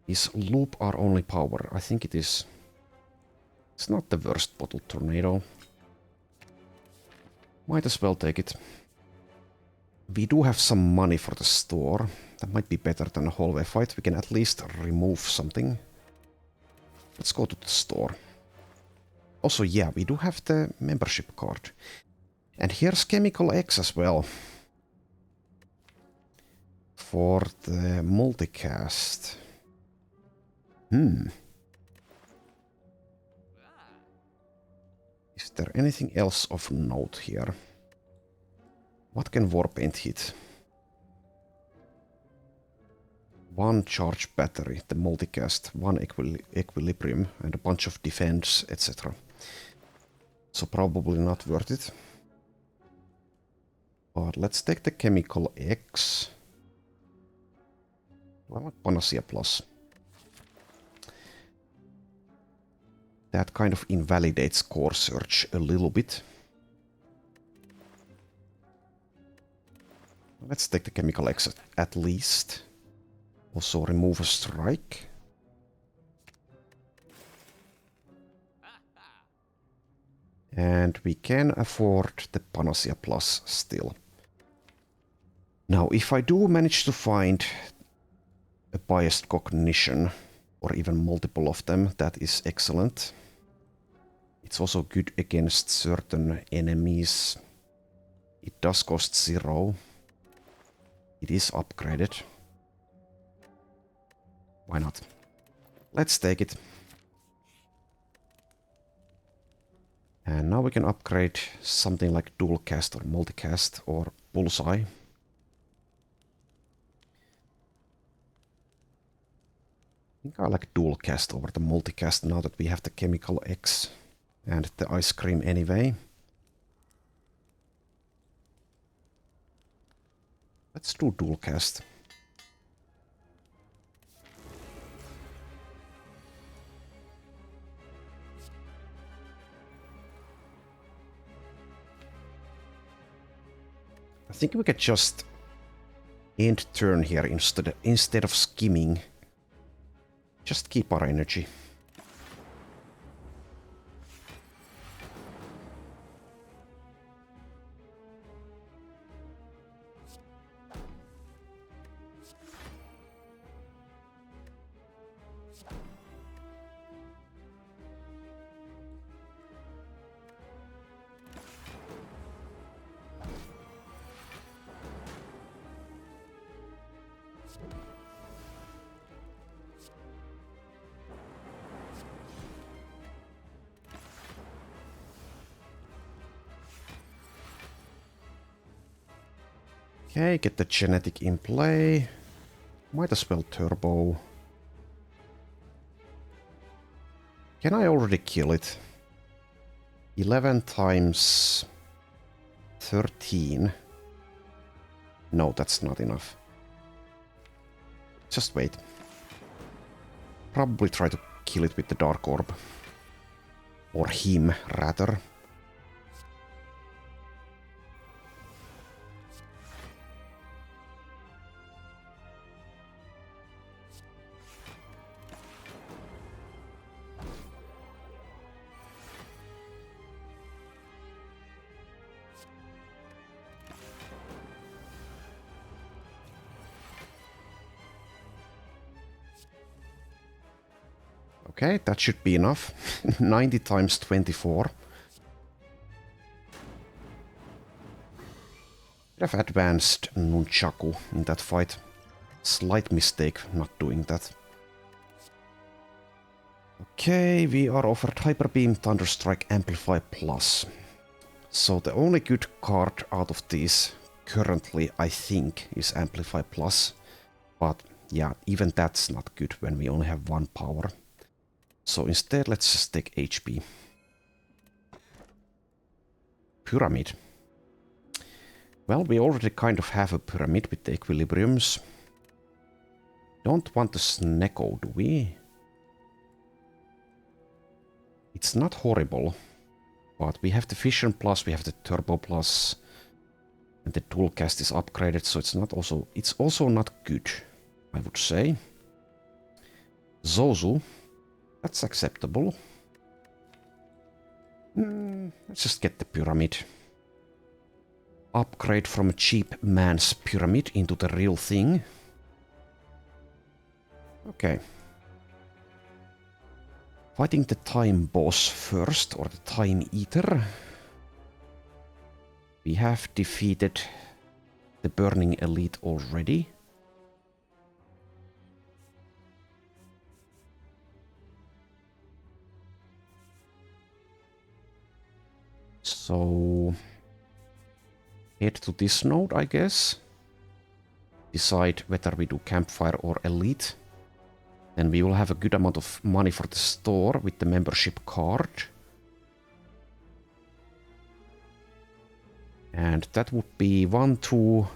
Is loop our only power? I think it is. It's not the worst Bottled Tornado. Might as well take it. We do have some money for the store. That might be better than a hallway fight. We can at least remove something. Let's go to the store. Also, yeah, we do have the membership card. And here's Chemical X as well. For the multicast. Is there anything else of note here? What can Warpaint hit? One charge battery, the multicast, one equilibrium, and a bunch of defense, etc. So probably not worth it. But let's take the Chemical X. I want Panacea Plus. That kind of invalidates core search a little bit. Let's take the chemical X at least. Also remove a strike. And we can afford the Panacea Plus still. Now, if I do manage to find a biased cognition, or even multiple of them, that is excellent. It's also good against certain enemies. It does cost 0. It is upgraded. Why not? Let's take it. And now we can upgrade something like dual cast or multicast or bullseye. I think I like dual cast over the multicast now that we have the chemical X and the ice cream anyway. Let's do dual cast. I think we could just end turn here instead of skimming. Just keep our energy. Okay, get the genetic in play. Might as well turbo. Can I already kill it? 11 times 13. No, that's not enough. Just wait. Probably try to kill it with the Dark Orb. Or him, rather. Okay, that should be enough. 90 times 24. Could have advanced Nunchaku in that fight. Slight mistake not doing that. Okay, we are offered Hyper Beam, Thunderstrike, Amplify Plus. So the only good card out of these currently, I think, is Amplify Plus. But yeah, even that's not good when we only have 1 power. So instead, let's just take HP. Pyramid. Well, we already kind of have a pyramid with the equilibriums. Don't want the Snecko, do we? It's not horrible, but we have the Fission Plus, we have the Turbo Plus, and the Dual Cast is upgraded, so it's also not good, I would say. Zozu. That's acceptable. Let's just get the pyramid. Upgrade from a cheap man's pyramid into the real thing. Okay. Fighting the time boss first, or the time eater. We have defeated the Burning Elite already. So head to this node, I guess. Decide whether we do campfire or elite. Then we will have a good amount of money for the store with the membership card. And that would be 1, 2,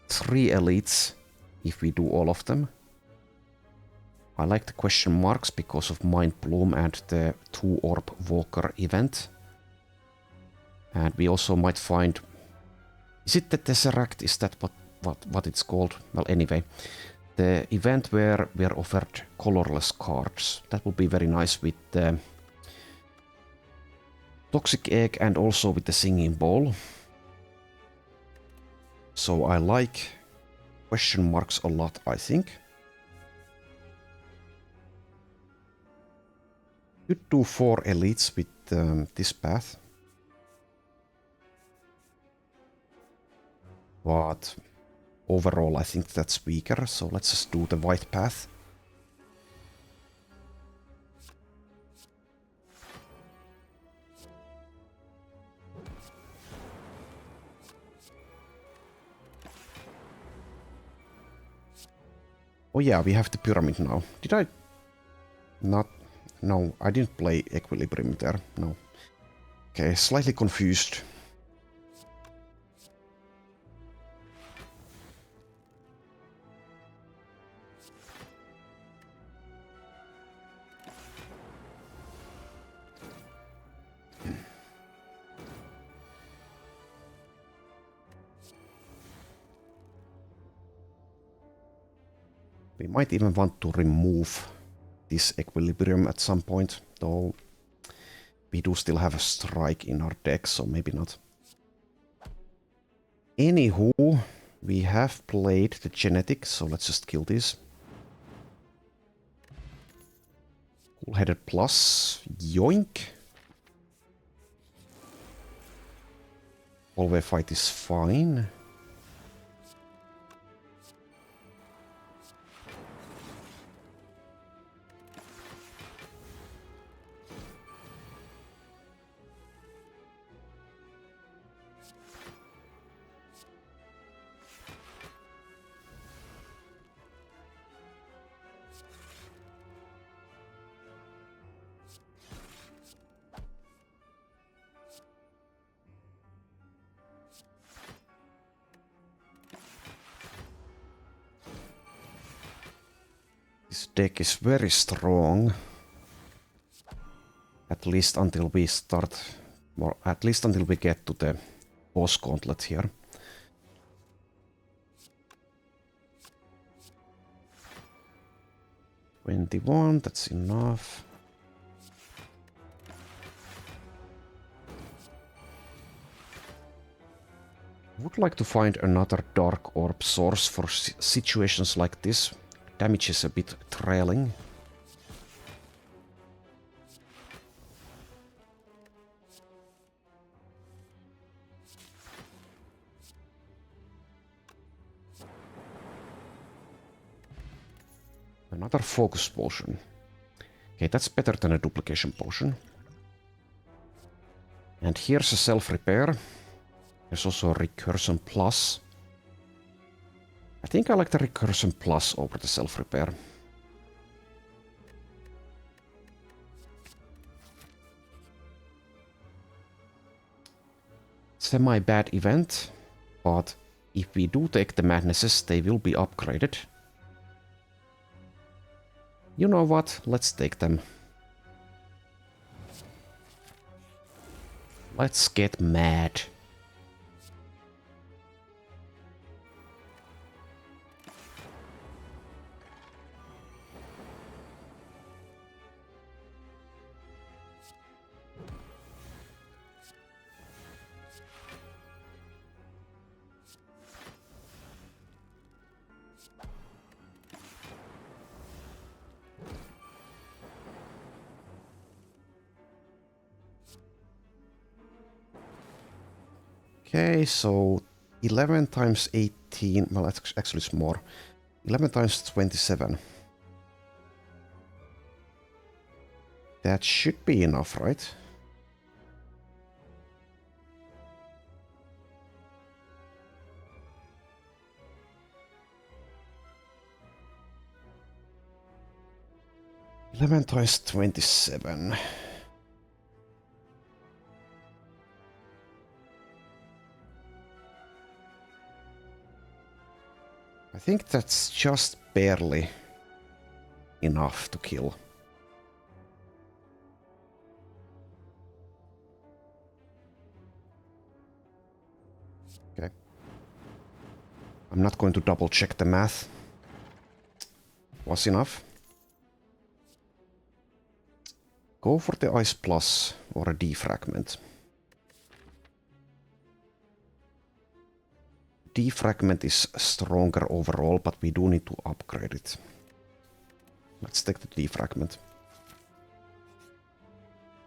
3 elites if we do all of them. I like the question marks because of Mind Bloom and the 2-orb Walker event. And we also might find... Is it the Tesseract? Is that what it's called? Well, anyway. The event where we are offered colorless cards. That would be very nice with the Toxic Egg and also with the Singing Bowl. So I like question marks a lot, I think. Could do 4 elites with this path. But overall I think that's weaker, so let's just do the white path. Oh yeah, we have the pyramid now. Did I not? No, I didn't play Equilibrium there, no. Okay, slightly confused. We might even want to remove this Equilibrium at some point, though we do still have a strike in our deck, so maybe not. Anywho, we have played the Genetic, so let's just kill this. Cool-headed plus, yoink. Hallway fight is fine. This deck is very strong. At least until we start, or at least until we get to the boss gauntlet here. $21, that's enough. Would like to find another Dark Orb source for situations like this. Damage is a bit trailing. Another focus potion. Okay, that's better than a duplication potion. And here's a self-repair. There's also a recursion plus. I think I like the recursion plus over the self-repair. Semi-bad event, but if we do take the madnesses, they will be upgraded. You know what? Let's take them. Let's get mad. Okay, so 11 times 18, well, that's actually it's more. 11 times 27. That should be enough, right? Eleven times 27. I think that's just barely enough to kill. Okay. I'm not going to double check the math. Was enough. Go for the Ice Plus or a Defragment. Defragment is stronger overall, but we do need to upgrade it. Let's take the Defragment.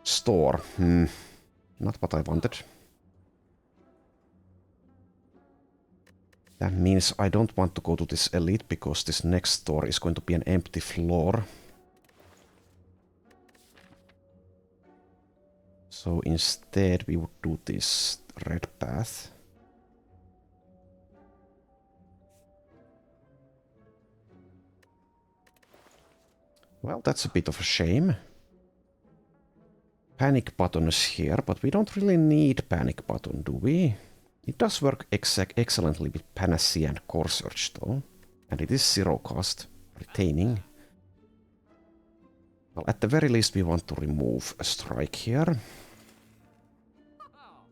Store. Not what I wanted. That means I don't want to go to this Elite because this next store is going to be an empty floor. So instead we would do this red path. Well, that's a bit of a shame. Panic button is here, but we don't really need panic button, do we? It does work excellently with Panacea and Core Search though. And it is zero cost, retaining. Well, at the very least we want to remove a strike here.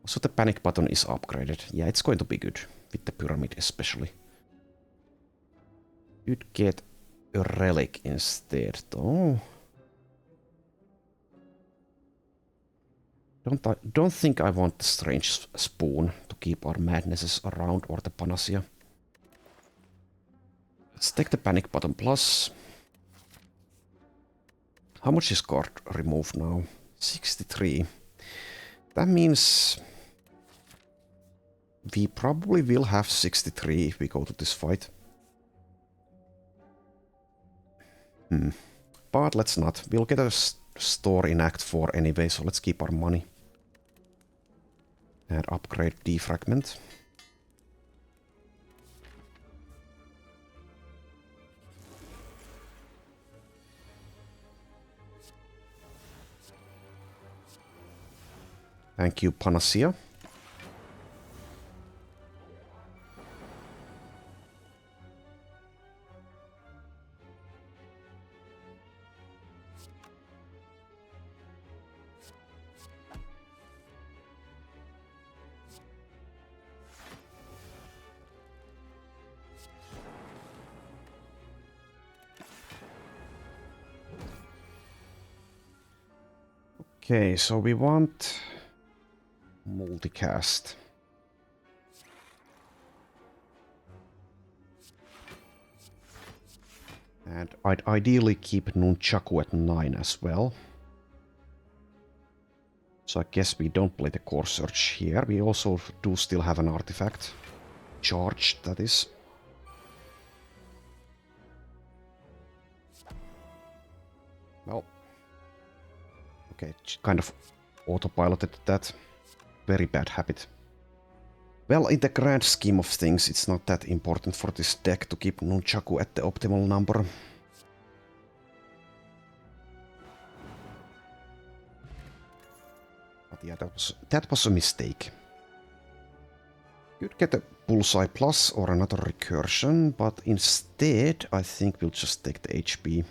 So the panic button is upgraded. Yeah, it's going to be good, with the pyramid especially. You'd get a relic instead though. Don't think I want the strange spoon to keep our madnesses around, or the panacea. Let's take the panic button plus. How much is guard removed now? 63. That means we probably will have 63 if we go to this fight. But let's not. We'll get a store in Act 4 anyway, so let's keep our money. And upgrade Defragment. Thank you, Panacea. Okay, so we want multicast. And I'd ideally keep Nunchaku at 9 as well. So I guess we don't play the Core Search here. We also do still have an artifact. Charged, that is. Well. Okay, kind of autopiloted that. Very bad habit. Well, in the grand scheme of things, it's not that important for this deck to keep Nunchaku at the optimal number. But yeah, that was a mistake. Could get a Bullseye Plus or another Recursion, but instead I think we'll just take the HP.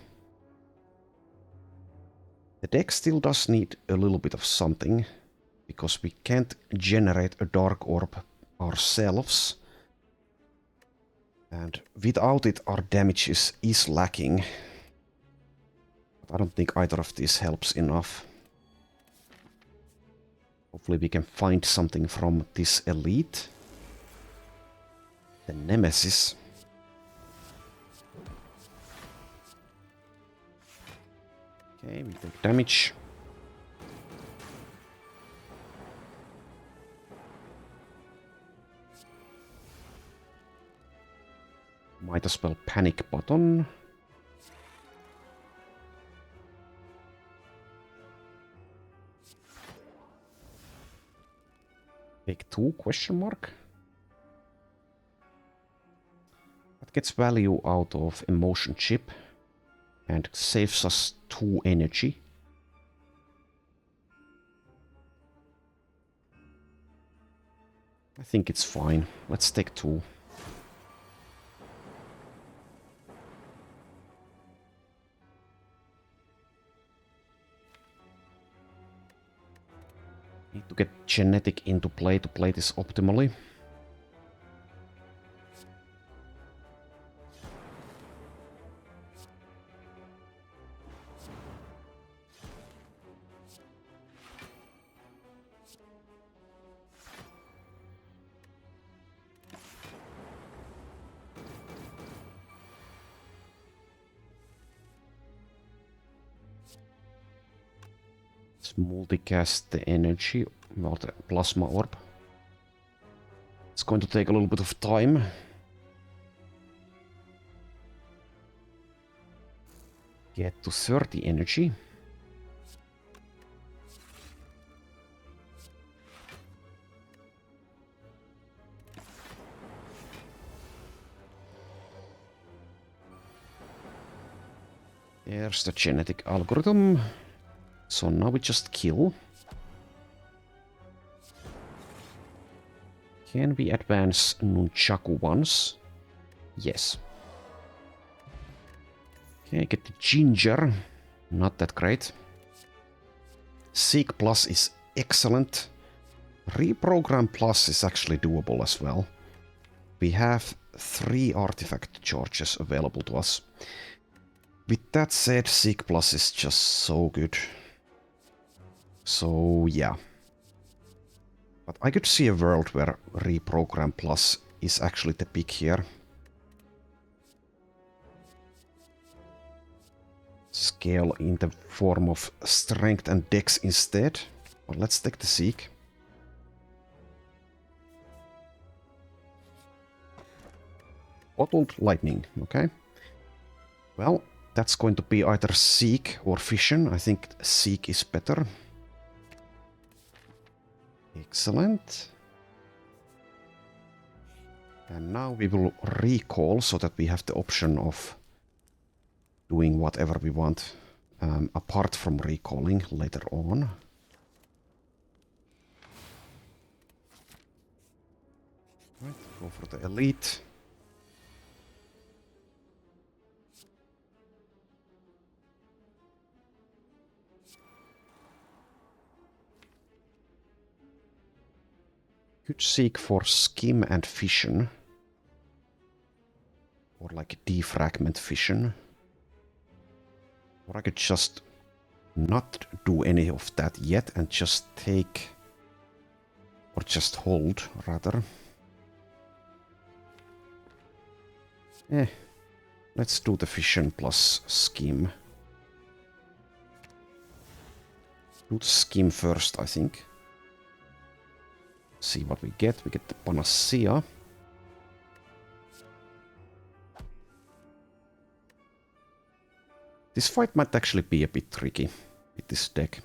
The deck still does need a little bit of something, because we can't generate a Dark Orb ourselves. And without it, our damage is lacking. But I don't think either of these helps enough. Hopefully we can find something from this Elite. The Nemesis. Okay, we take damage. Might as well panic button. Take 2 question mark. That gets value out of emotion chip and saves us 2 energy. I think it's fine. Let's take 2. Need to get genetic into play to play this optimally. Let's multicast the energy, well, the plasma orb. It's going to take a little bit of time. Get to 30 energy. There's the genetic algorithm. So now we just kill. Can we advance Nunchaku once? Yes. Okay, get the ginger. Not that great. Seek Plus is excellent. Reprogram Plus is actually doable as well. We have 3 artifact charges available to us. With that said, Seek Plus is just so good. So yeah. But I could see a world where Reprogram Plus is actually the pick here. Scale in the form of strength and dex instead. But let's take the Seek. Bottled lightning, okay. Well, that's going to be either Seek or Fission. I think Seek is better. Excellent. And now we will recall so that we have the option of doing whatever we want apart from recalling later on. Right, go for the elite. Could seek for skim and fission. Or like defragment fission. Or I could just not do any of that yet and just take... Or just hold, rather. Let's do the fission plus skim. Do the skim first, I think. See what we get. We get the Panacea. This fight might actually be a bit tricky with this deck.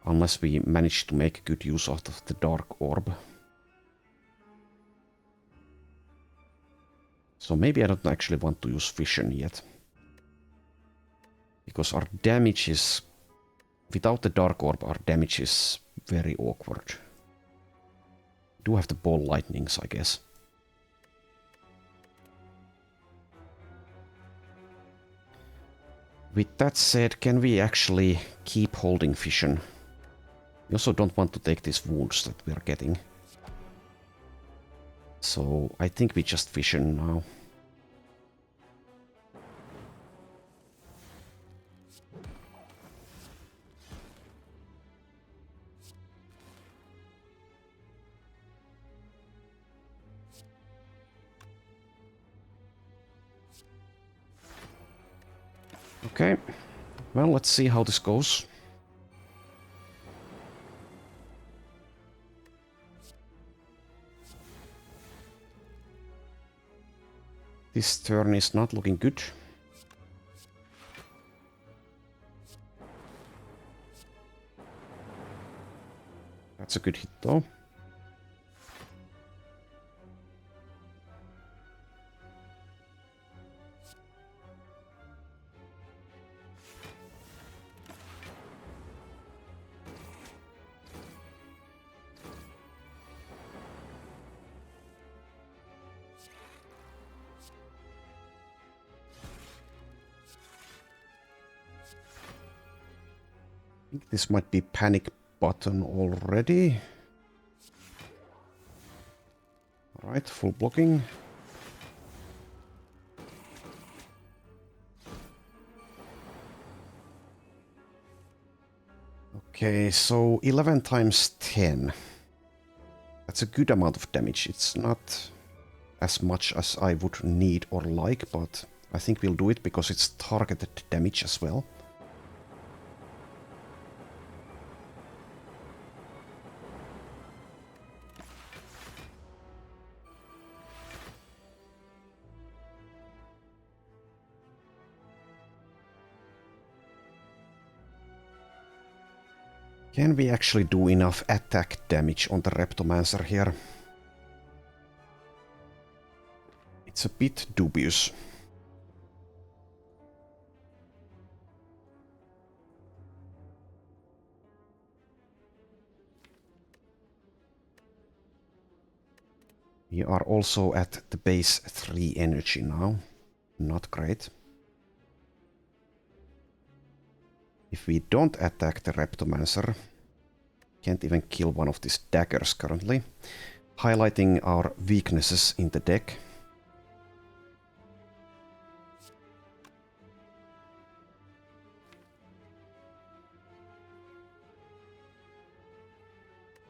Unless we manage to make good use out of the Dark Orb. So maybe I don't actually want to use Fission yet. Because our damage is... Without the Dark Orb, our damage is very awkward. We do have the Ball Lightnings, I guess. With that said, can we actually keep holding Fission? We also don't want to take these wounds that we are getting. So I think we just Fission now. Okay, well, let's see how this goes. This turn is not looking good. That's a good hit, though. I think this might be panic button already. Alright, full blocking. Okay, so 11 times 10. That's a good amount of damage. It's not as much as I would need or like, but I think we'll do it because it's targeted damage as well. Can we actually do enough attack damage on the Reptomancer here? It's a bit dubious. We are also at the base 3 energy now. Not great. If we don't attack the Reptomancer, can't even kill one of these daggers currently. Highlighting our weaknesses in the deck.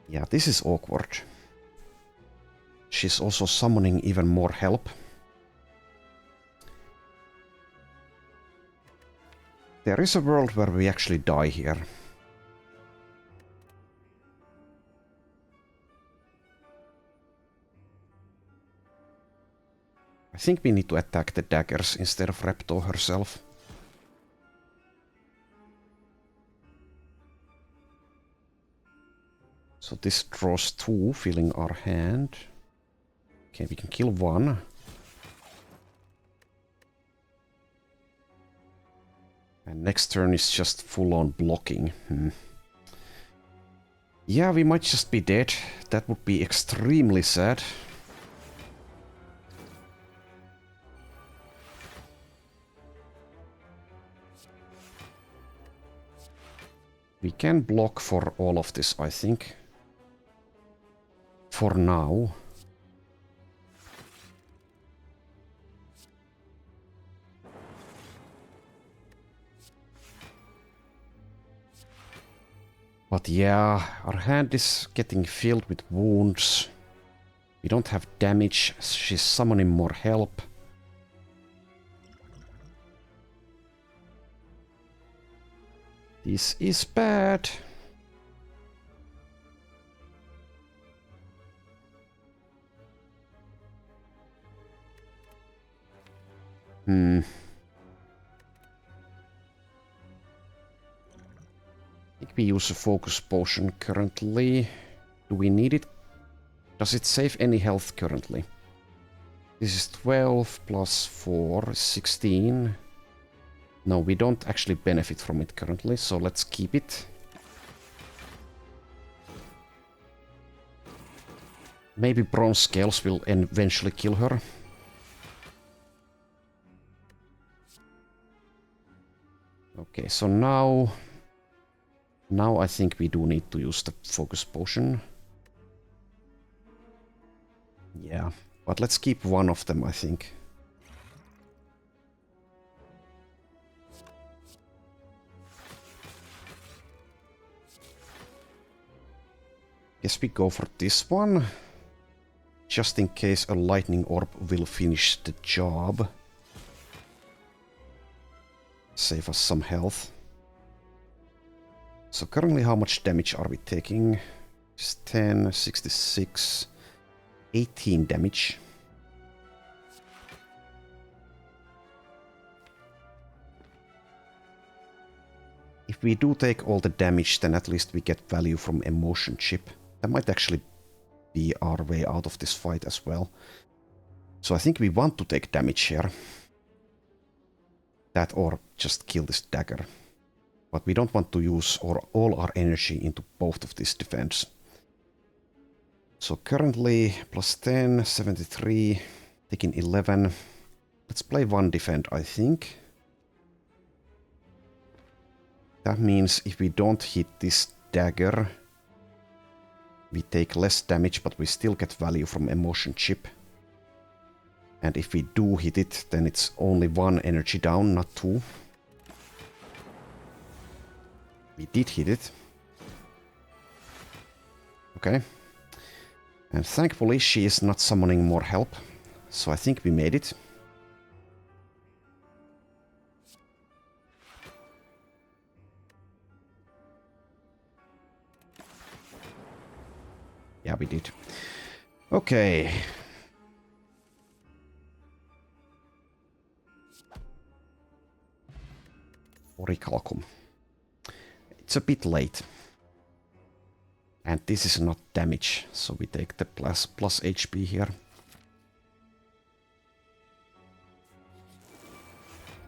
Yeah, this is awkward. She's also summoning even more help. There is a world where we actually die here. I think we need to attack the daggers instead of Repto herself. So this draws 2, filling our hand. Okay, we can kill 1. And next turn is just full-on blocking. Yeah, we might just be dead. That would be extremely sad. We can block for all of this, I think. For now. But yeah, our hand is getting filled with wounds. We don't have damage. She's summoning more help. This is bad. I think we use a focus potion currently. Do we need it? Does it save any health currently? This is 12 plus 4, 16. No, we don't actually benefit from it currently, so let's keep it. Maybe bronze scales will eventually kill her. Okay, so now I think we do need to use the focus potion. Yeah, but let's keep one of them, I think. Guess we go for this one. Just in case a lightning orb will finish the job. Save us some health. So currently how much damage are we taking? It's 10, 66, 18 damage. If we do take all the damage, then at least we get value from emotion chip. That might actually be our way out of this fight as well. So I think we want to take damage here. That or just kill this dagger. But we don't want to use all our energy into both of these defense. So currently plus 10, 73, taking 11. Let's play 1 defend, I think. That means if we don't hit this dagger, we take less damage, but we still get value from emotion chip. And if we do hit it, then it's only 1 energy down, not 2. We did hit it. Okay. And thankfully she is not summoning more help, so I think we made it. Yeah, we did. Okay. Orichalcum. It's a bit late. And this is not damage, so we take the plus HP here.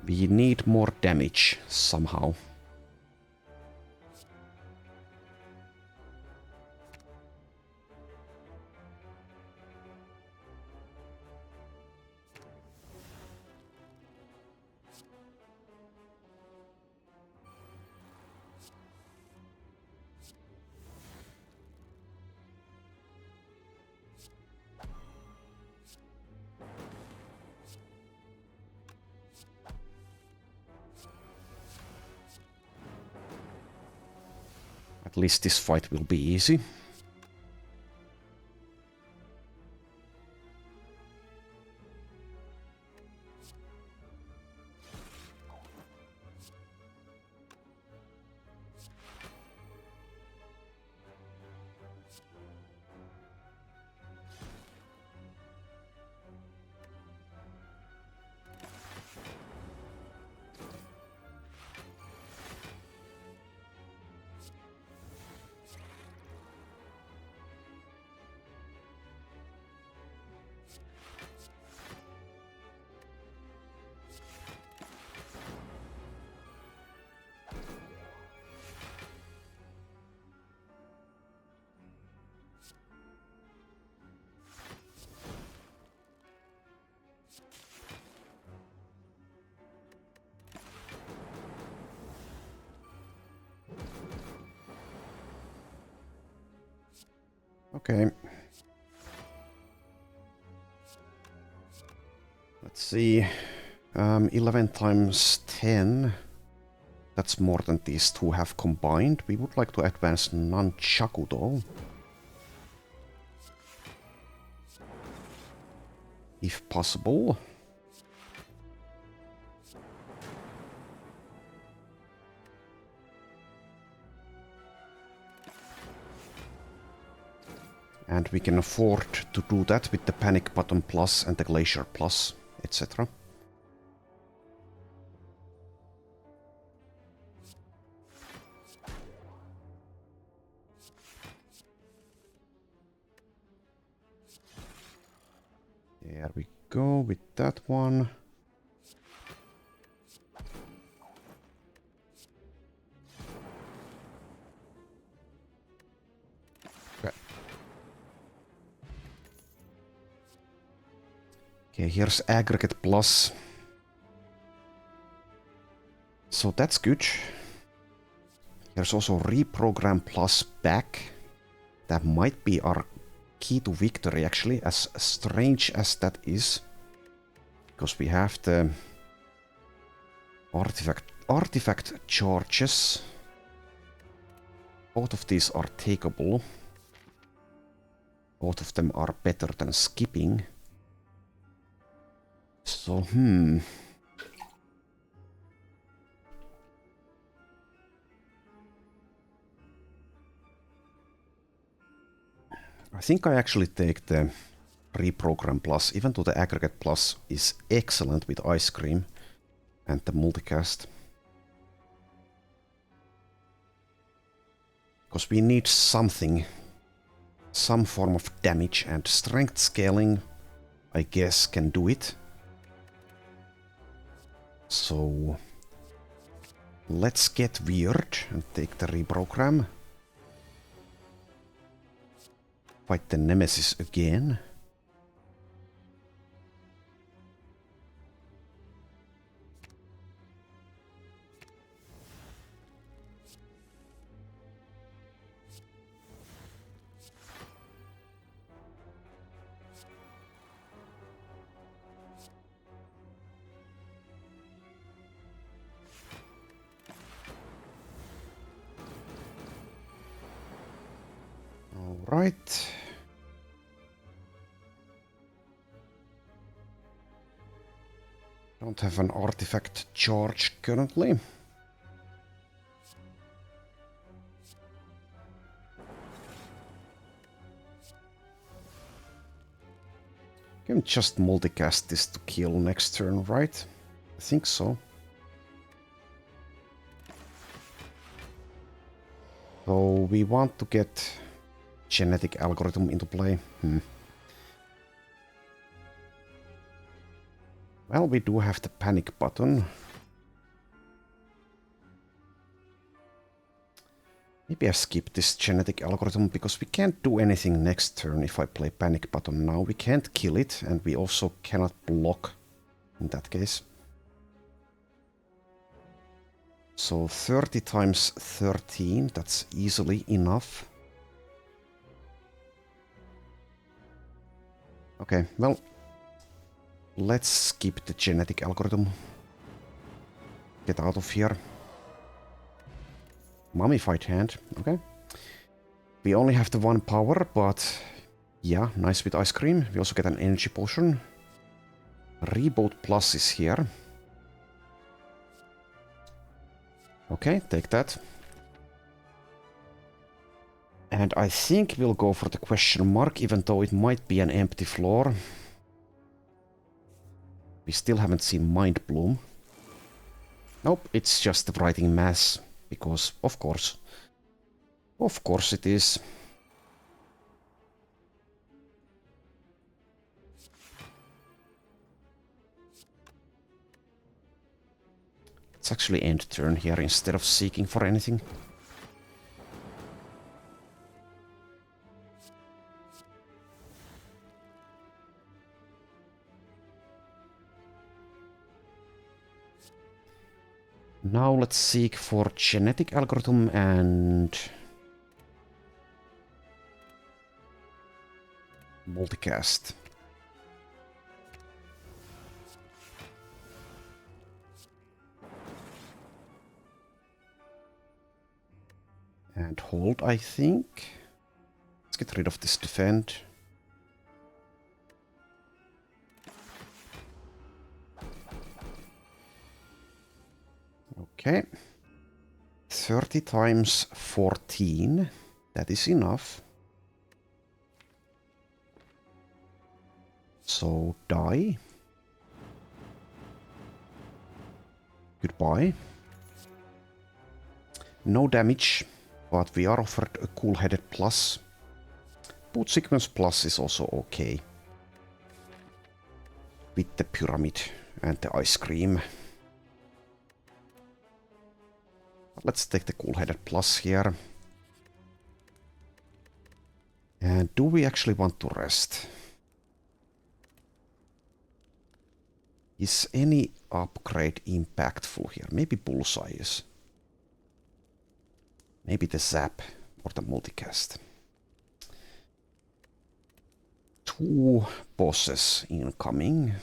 We need more damage somehow. At least this fight will be easy. Okay. Let's see. 11 times 10. That's more than these two have combined. We would like to advance Nunchaku though. If possible. And we can afford to do that with the Panic Button Plus and the Glacier Plus, etc. There we go with that one. Okay, here's Aggregate Plus. So that's good. There's also Reprogram Plus back. That might be our key to victory actually, as strange as that is. Because we have the artifact charges. Both of these are takeable. Both of them are better than skipping. So, I think I actually take the Reprogram Plus, even though the Aggregate Plus is excellent with Ice Cream and the multicast. Because we need something, some form of damage, and strength scaling, I guess, can do it. So let's get weird and take the Reprogram. Fight the Nemesis again. right. Don't have an artifact charge currently. Can just multicast this to kill next turn, right? I think so. So we want to get genetic algorithm into play. Well, we do have the panic button. Maybe I skip this genetic algorithm because we can't do anything next turn if I play panic button now. We can't kill it and we also cannot block in that case. So 30 times 13, that's easily enough. Okay, well, let's skip the genetic algorithm. Get out of here. Mummified hand, okay. We only have the one power, but yeah, nice with ice cream. We also get an energy potion. Reboot plus is here. Okay, take that. And I think we'll go for the question mark, even though it might be an empty floor. We still haven't seen Mind Bloom. Nope, it's just the writing mass. Because, of course it is. Let's actually end turn here instead of seeking for anything. Now let's seek for genetic algorithm and multicast. And hold, I think. Let's get rid of this defend. Okay. 30 times 14. That is enough. So die. Goodbye. No damage, but we are offered a cool-headed plus. Boot sequence plus is also okay. With the pyramid and the ice cream. Let's take the cool-headed plus here. And do we actually want to rest? Is any upgrade impactful here? Maybe Bullseye is. Maybe the Zap or the Multicast. 2 bosses incoming.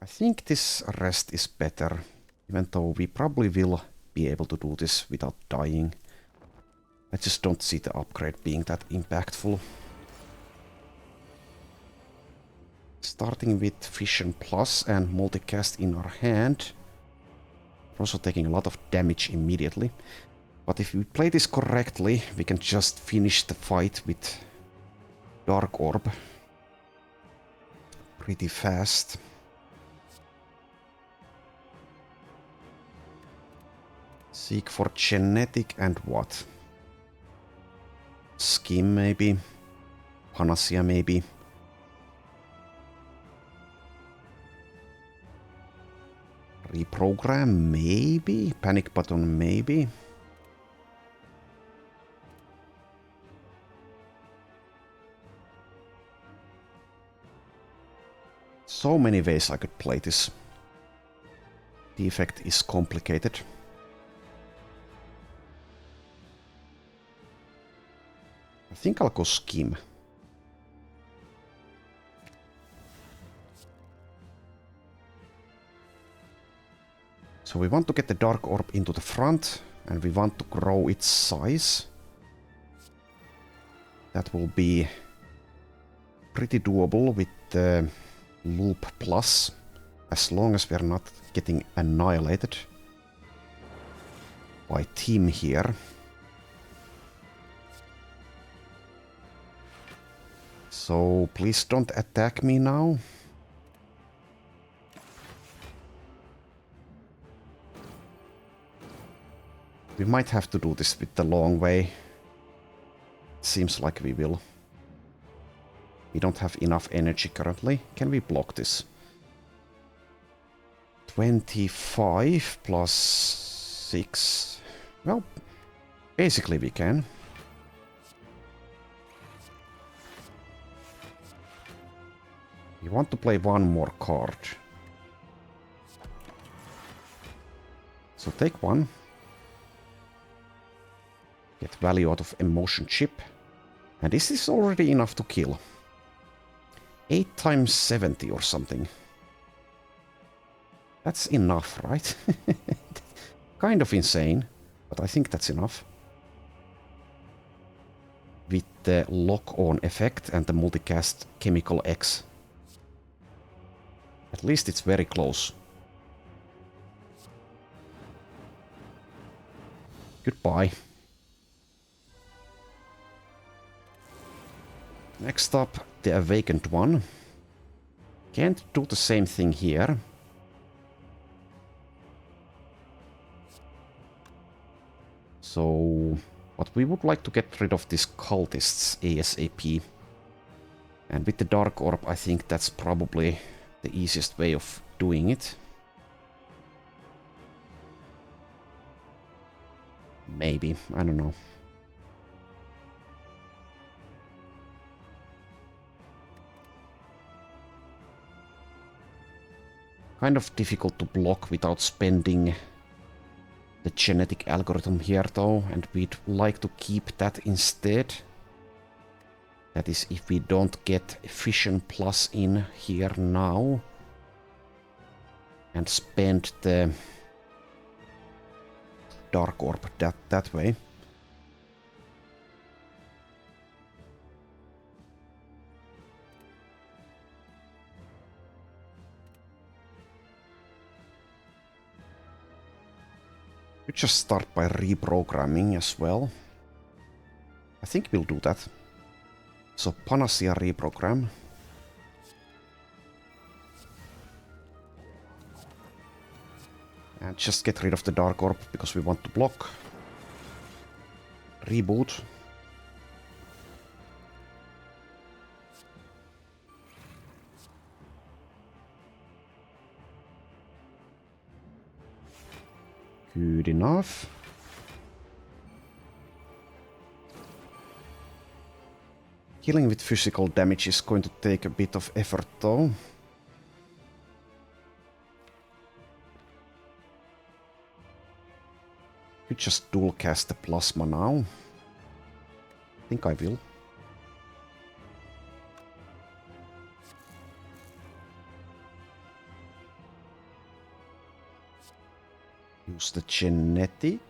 I think this rest is better, even though we probably will be able to do this without dying. I just don't see the upgrade being that impactful. Starting with Fission Plus and Multicast in our hand. We're also taking a lot of damage immediately. But if we play this correctly, we can just finish the fight with Dark Orb pretty fast. Seek for genetic and what? Skim maybe? Panacea maybe? Reprogram maybe? Panic button maybe? So many ways I could play this. Defect is complicated. I think I'll go Skim. So we want to get the Dark Orb into the front. and we want to grow its size. That will be pretty doable with the Loop Plus, as long as we're not getting annihilated by Team here. So please don't attack me now. We might have to do this with the long way. Seems like we will. We don't have enough energy currently. Can we block this? 25 plus 6. Well, basically we can. We want to play one more card. So take one. Get value out of emotion chip. And this is already enough to kill. 8 times 70 or something. That's enough, right? Kind of insane, but I think that's enough. With the lock-on effect and the multicast chemical X. At least it's very close. Goodbye. Next up, the Awakened one. Can't do the same thing here. So, but we would like to get rid of these cultists ASAP. And with the Dark Orb, I think that's probably the easiest way of doing it. Maybe, I don't know. Kind of difficult to block without spending the genetic algorithm here though, and we'd like to keep that instead. That is, if we don't get Fission Plus in here now and spend the Dark Orb that way. We just start by reprogramming as well. I think we'll do that. So Panacea reprogram. And just get rid of the Dark Orb because we want to block. Reboot. Good enough. Killing with physical damage is going to take a bit of effort though. Could just dual cast the plasma now. I think I will. Use the genetic.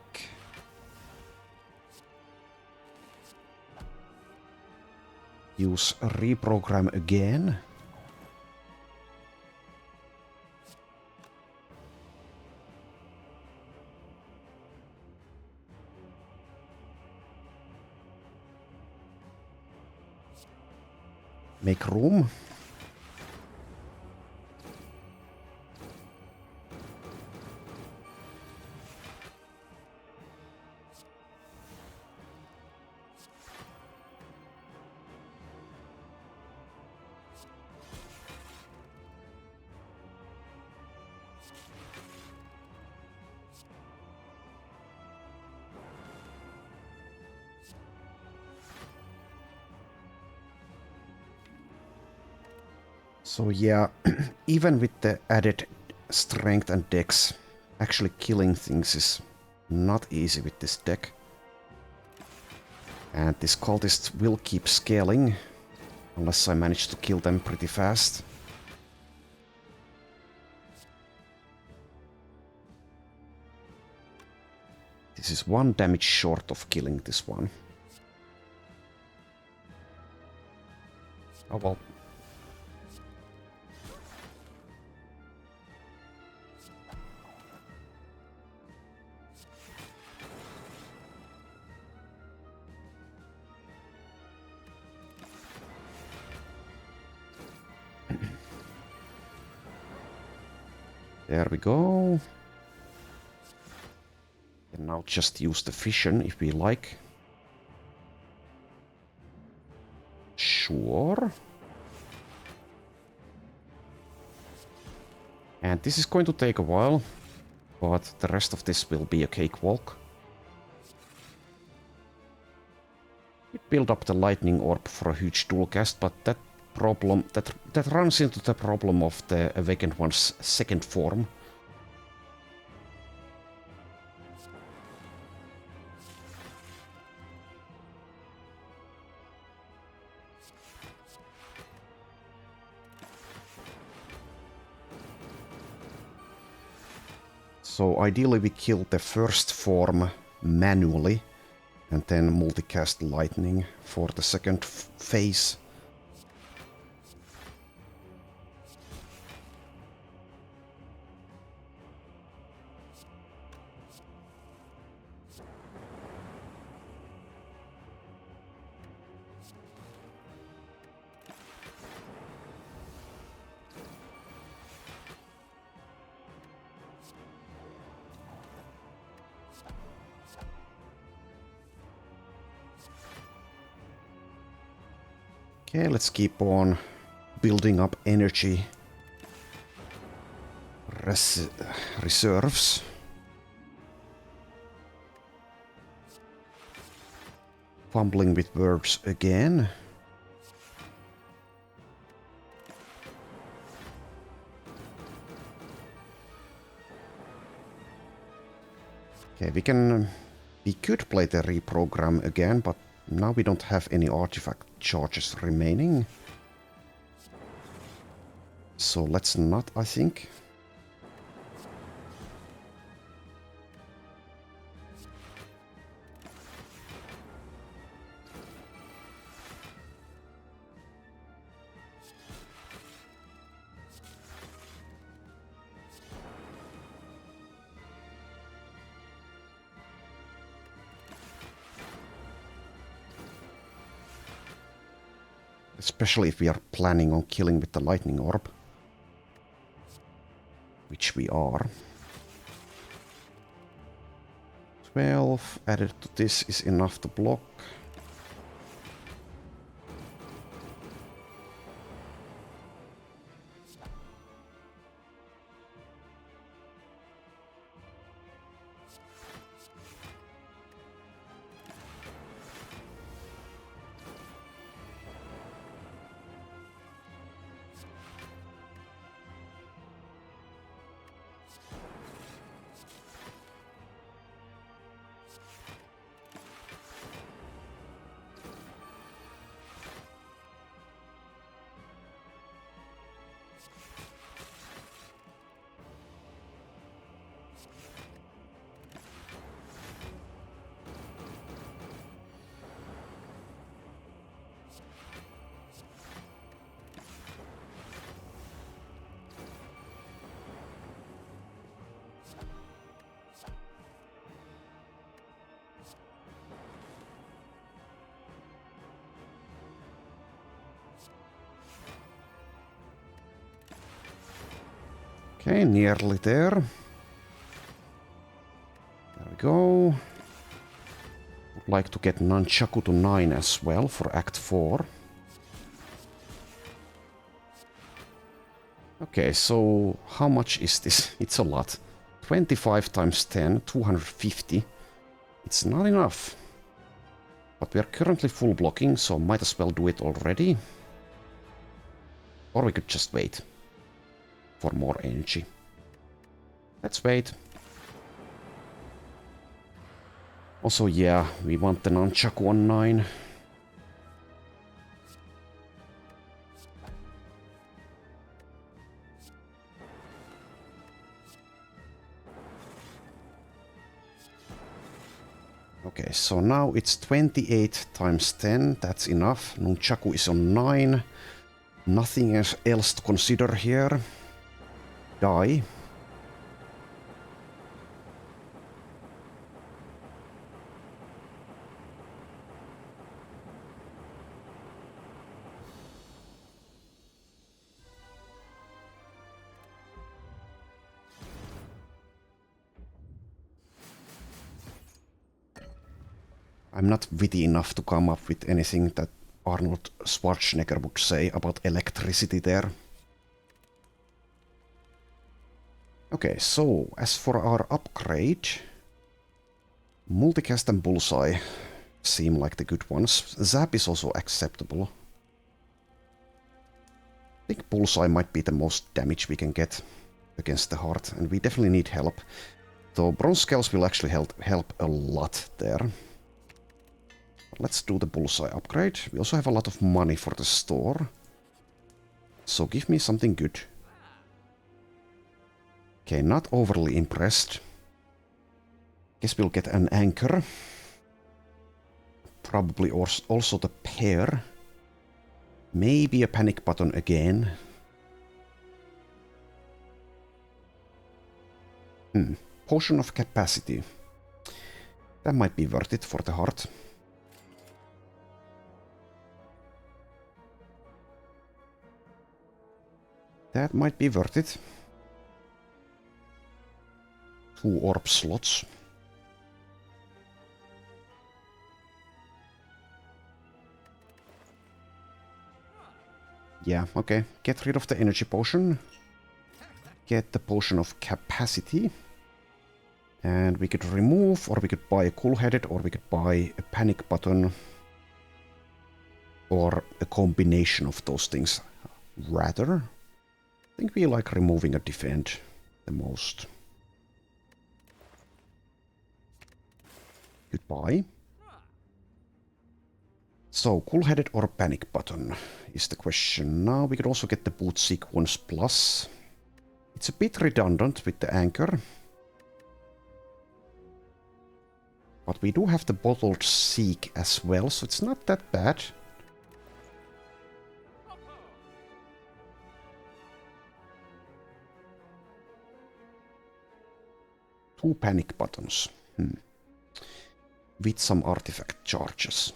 Use reprogram again. Make room. So yeah, even with the added strength and dex, actually killing things is not easy with this deck. And these cultists will keep scaling, unless I manage to kill them pretty fast. This is 1 damage short of killing this one. Oh well. There we go. And now just use the fission if we like. Sure. And this is going to take a while, but the rest of this will be a cakewalk. We build up the lightning orb for a huge dual cast, but that problem that runs into the problem of the awakened one's second form. So ideally we kill the first form manually and then multicast lightning for the second phase. Okay, let's keep on building up energy reserves. Fumbling with verbs again. Okay, we could play the reprogram again, but now we don't have any artifact charges remaining. So let's not, I think. Especially if we are planning on killing with the lightning orb. Which we are. 12 added to this is enough to block. Okay, nearly there. There we go. Would like to get Nunchaku to 9 as well for Act 4. Okay, so how much is this? It's a lot. 25 times 10, 250. It's not enough. But we are currently full blocking, so might as well do it already. Or we could just wait for more energy. Let's wait. Also, yeah, we want the Nunchaku on 9. Okay, so now it's 28 times 10, that's enough. Nunchaku is on 9. Nothing else to consider here. Die. I'm not witty enough to come up with anything that Arnold Schwarzenegger would say about electricity there. Okay, so as for our upgrade, multicast and bullseye seem like the good ones. Zap is also acceptable. I think bullseye might be the most damage we can get against the heart, and we definitely need help. So bronze scales will actually help a lot there. Let's do the bullseye upgrade. We also have a lot of money for the store. So give me something good. Okay, not overly impressed. Guess we'll get an anchor. Probably also the pair. Maybe a panic button again. Potion of capacity. That might be worth it for the heart. That might be worth it. 2 orb slots. Yeah, okay. Get rid of the energy potion. Get the potion of capacity. And we could remove, or we could buy a cool-headed, or we could buy a panic button. Or a combination of those things. Rather, I think we like removing a defend the most. Goodbye. So, cool-headed or panic button is the question. Now we could also get the boot sequence plus. It's a bit redundant with the anchor. But we do have the bottled seek as well, so it's not that bad. Two panic buttons. With some artifact charges.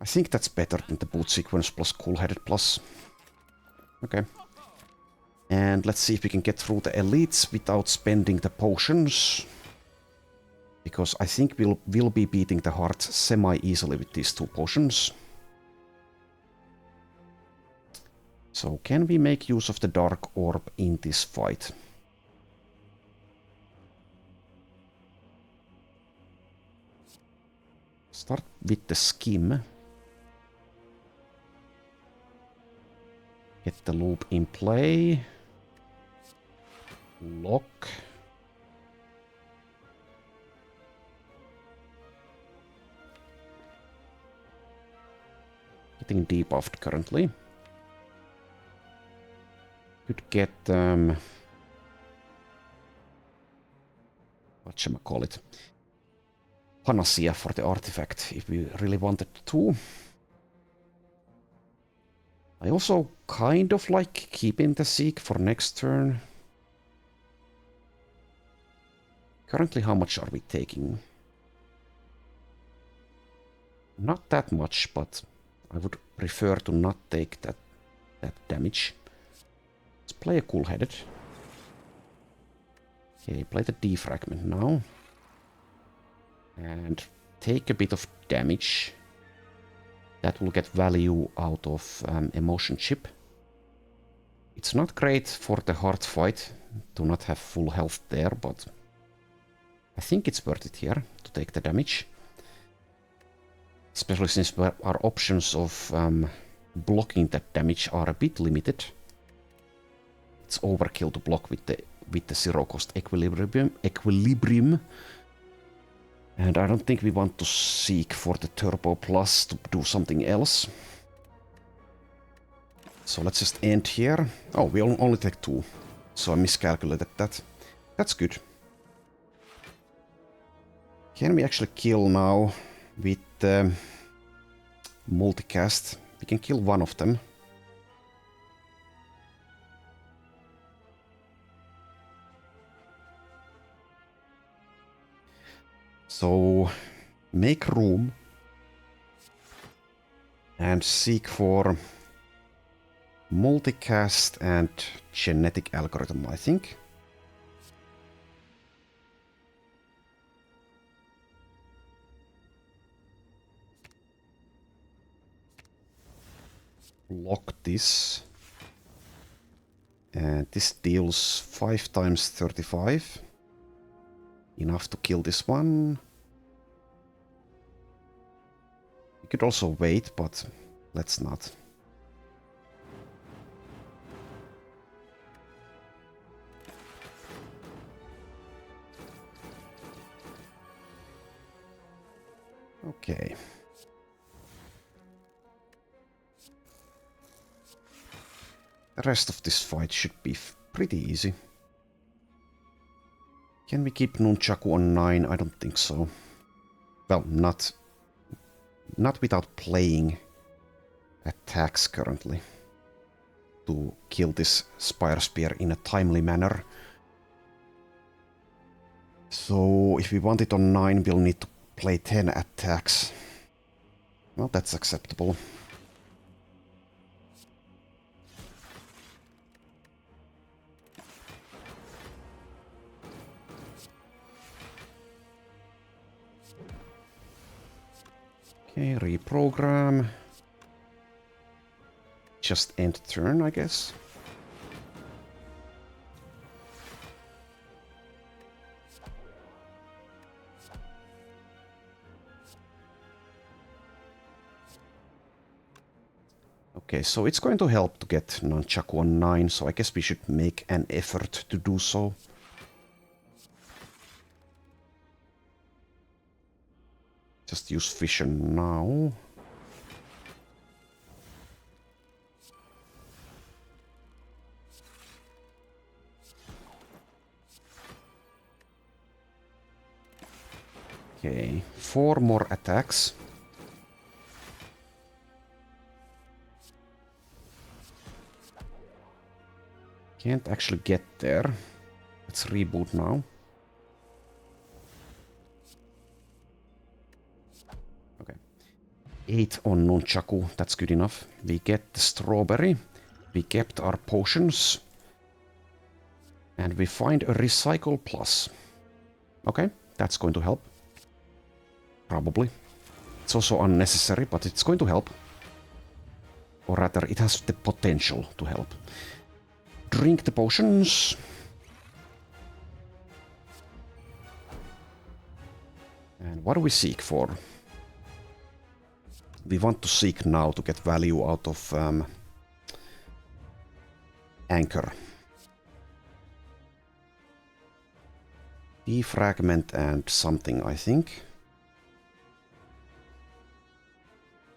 I think that's better than the boot sequence plus cool-headed plus. Okay. And let's see if we can get through the elites without spending the potions. Because I think we'll be beating the heart semi-easily with these 2 potions. So can we make use of the dark orb in this fight? Start with the skim. Get the loop in play. Lock. Getting debuffed currently. Could get whatchamacallit, panacea for the artifact if we really wanted to. I also kind of like keeping the seek for next turn. Currently, how much are we taking? Not that much, but I would prefer to not take that damage. Let's play a cool-headed. Okay, play the defragment now. And take a bit of damage. That will get value out of emotion chip. It's not great for the hard fight to not have full health there, but I think it's worth it here to take the damage. Especially since our options of blocking that damage are a bit limited. It's overkill to block with the zero cost equilibrium. And I don't think we want to seek for the Turbo Plus to do something else. So let's just end here. Oh, we only take 2. So I miscalculated that. That's good. Can we actually kill now with multicast? We can kill one of them. So make room and seek for multicast and genetic algorithm, I think. Lock this. And this deals 5 times 35. Enough to kill this one. We could also wait, but let's not. Okay. The rest of this fight should be pretty easy. Can we keep Nunchaku on 9? I don't think so. Well, not without playing attacks currently. To kill this Spire Spear in a timely manner. So if we want it on 9, we'll need to play 10 attacks. Well, that's acceptable. Okay, reprogram. Just end turn, I guess. Okay, so it's going to help to get Nunchaku on 9, so I guess we should make an effort to do so. Just use fission now. Okay, 4 more attacks. Can't actually get there. Let's reboot now. Okay. 8 on Nunchaku, that's good enough. We get the strawberry. We kept our potions. And we find a recycle plus. Okay, that's going to help. Probably. It's also unnecessary, but it's going to help. Or rather, it has the potential to help. Drink the potions. And what do we seek for? We want to seek now to get value out of Anchor. Defragment and something, I think.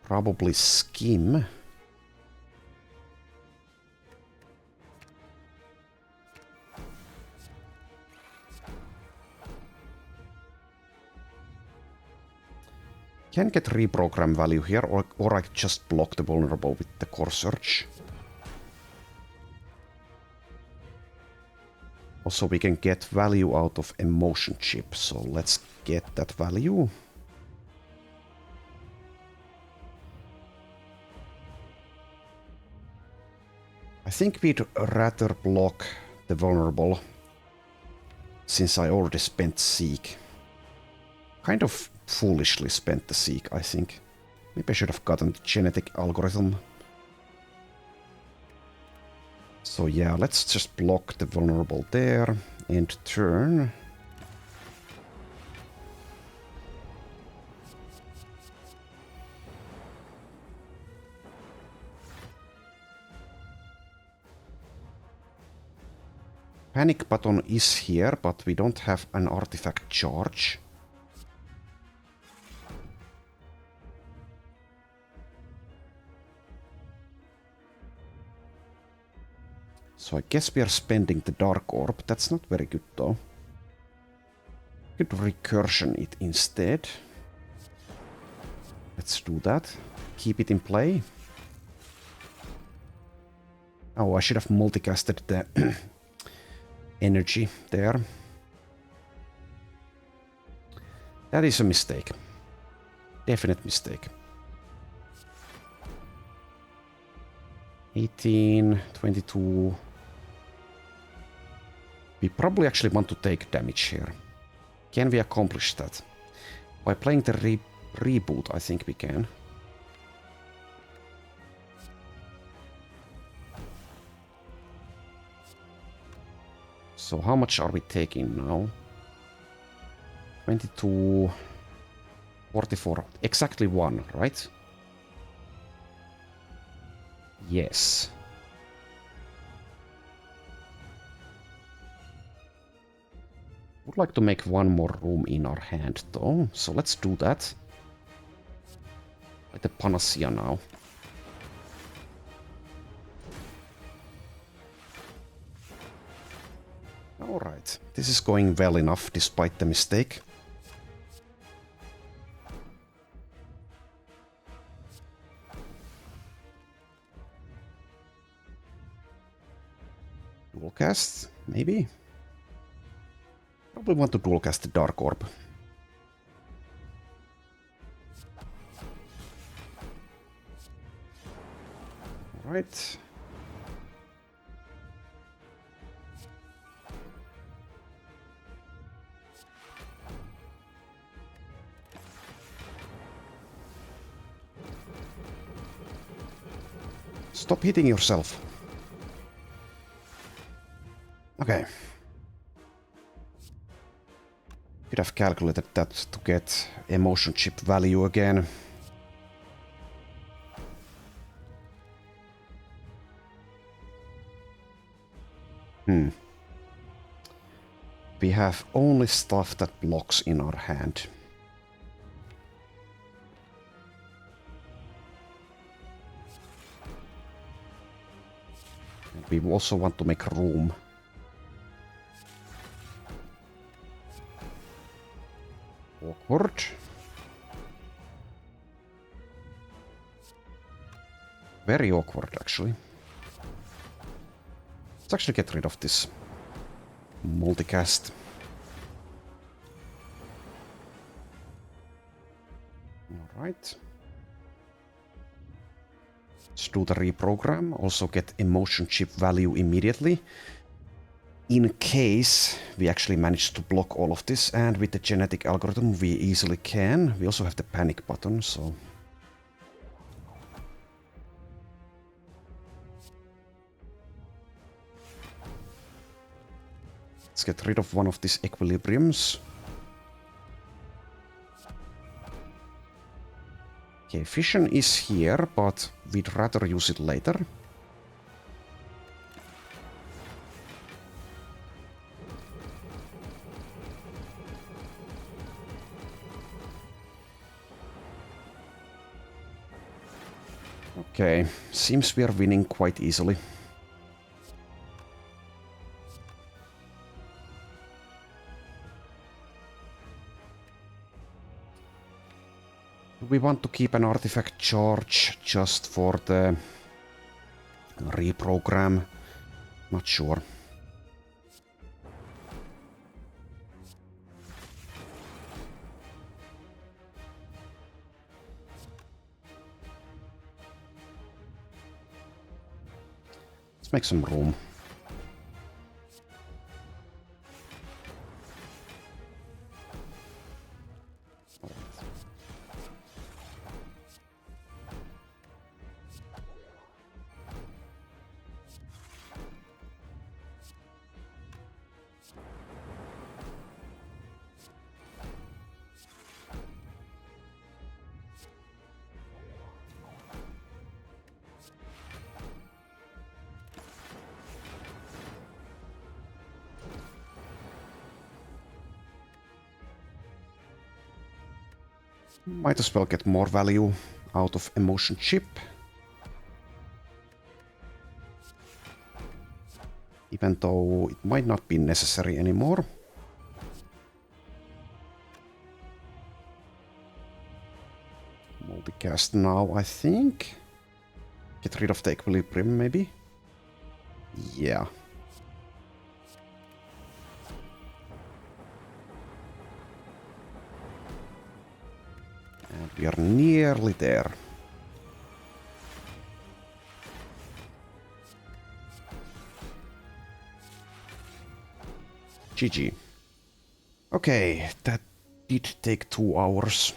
Probably Skim. Can get reprogram value here, or I just block the vulnerable with the core search. Also, we can get value out of emotion chip, so let's get that value. I think we'd rather block the vulnerable, since I already spent Seek. Kind of foolishly spent the Seek, I think. Maybe I should have gotten the genetic algorithm. So yeah, let's just block the vulnerable there. End turn. Panic button is here, but we don't have an artifact charge. So I guess we are spending the Dark Orb. That's not very good though. Could recursion it instead. Let's do that. Keep it in play. Oh, I should have multicasted the energy there. That is a mistake. Definite mistake. 18, 22. We probably actually want to take damage here. Can we accomplish that? By playing the reboot, I think we can. So how much are we taking now? 22... 44. Exactly 1, right? Yes. Would like to make one more room in our hand though, so let's do that. Like the Panacea now. Alright, this is going well enough despite the mistake. Dual cast, maybe? Probably want to dual cast the Dark Orb. Alright. Stop hitting yourself. Okay. Could have calculated that to get emotion chip value again. We have only stuff that blocks in our hand. And we also want to make room. Awkward. Very awkward, actually. Let's actually get rid of this multicast. Alright. Let's do the reprogram. Also get emotion chip value immediately. In case we actually manage to block all of this, and with the genetic algorithm we easily can. We also have the panic button, so... Let's get rid of one of these equilibriums. Okay, fission is here, but we'd rather use it later. Okay, seems we are winning quite easily. We want to keep an artifact charge just for the reprogram. Not sure. Let's make some room. Might as well get more value out of emotion chip. Even though it might not be necessary anymore. fast now, I think. Get rid of the equilibrium, maybe? Yeah. And we are nearly there. GG. Okay, that did take 2 hours.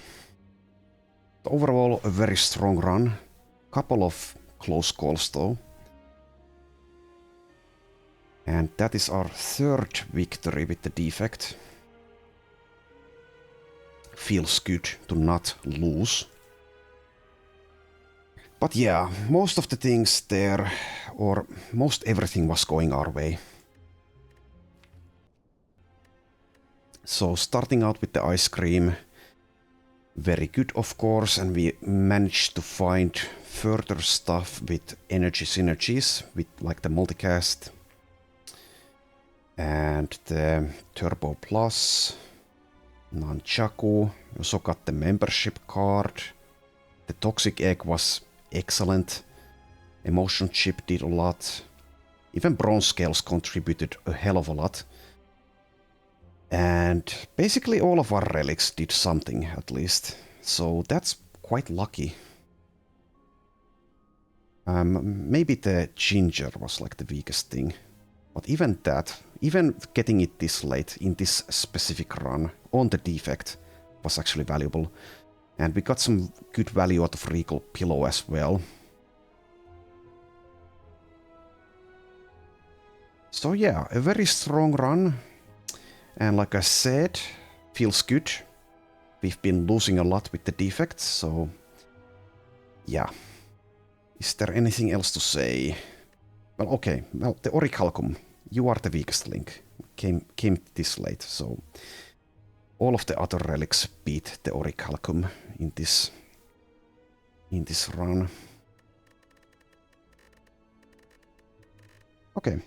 Overall, a very strong run. Couple of close calls though. And that is our 3rd victory with the Defect. Feels good to not lose. But yeah, most of the things there, or most everything was going our way. So starting out with the ice cream, very good of course, and we managed to find further stuff with energy synergies, with like the multicast and the Turbo Plus, Nunchaku. We also got the membership card. The Toxic Egg was excellent. Emotion Chip did a lot. Even Bronze Scales contributed a hell of a lot. And basically all of our relics did something, at least. So that's quite lucky. Maybe the ginger was like the weakest thing. But even that, even getting it this late in this specific run on the Defect was actually valuable. And we got some good value out of Recall Pillow as well. So yeah, a very strong run. And like I said, feels good. We've been losing a lot with the Defects, so yeah. Is there anything else to say? Well, okay, well, the Orichalcum, you are the weakest link. Came this late, so all of the other relics beat the Orichalcum in this run. Okay.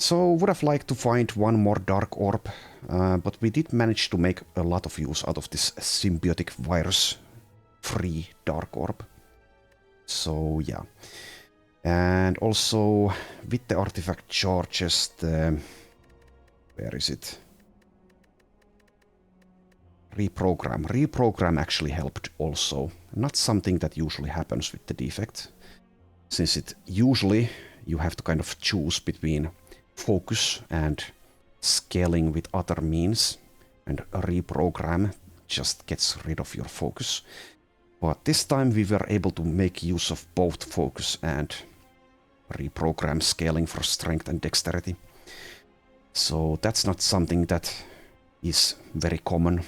So, would have liked to find one more Dark Orb, but we did manage to make a lot of use out of this symbiotic virus-free Dark Orb. So, yeah. And also, with the artifact charges, where is it? Reprogram. Reprogram actually helped also. Not something that usually happens with the Defect, since it usually you have to kind of choose between focus and scaling with other means, and a reprogram just gets rid of your focus. But this time we were able to make use of both focus and reprogram scaling for strength and dexterity. So that's not something that is very common.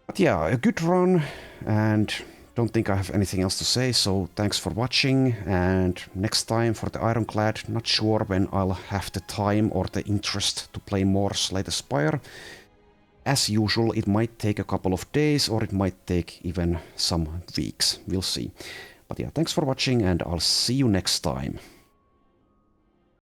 But yeah, a good run, and don't think I have anything else to say, so thanks for watching, and next time for the Ironclad, not sure when I'll have the time or the interest to play more ModTheSpire. As usual, it might take a couple of days, or it might take even some weeks, we'll see. But yeah, thanks for watching, and I'll see you next time.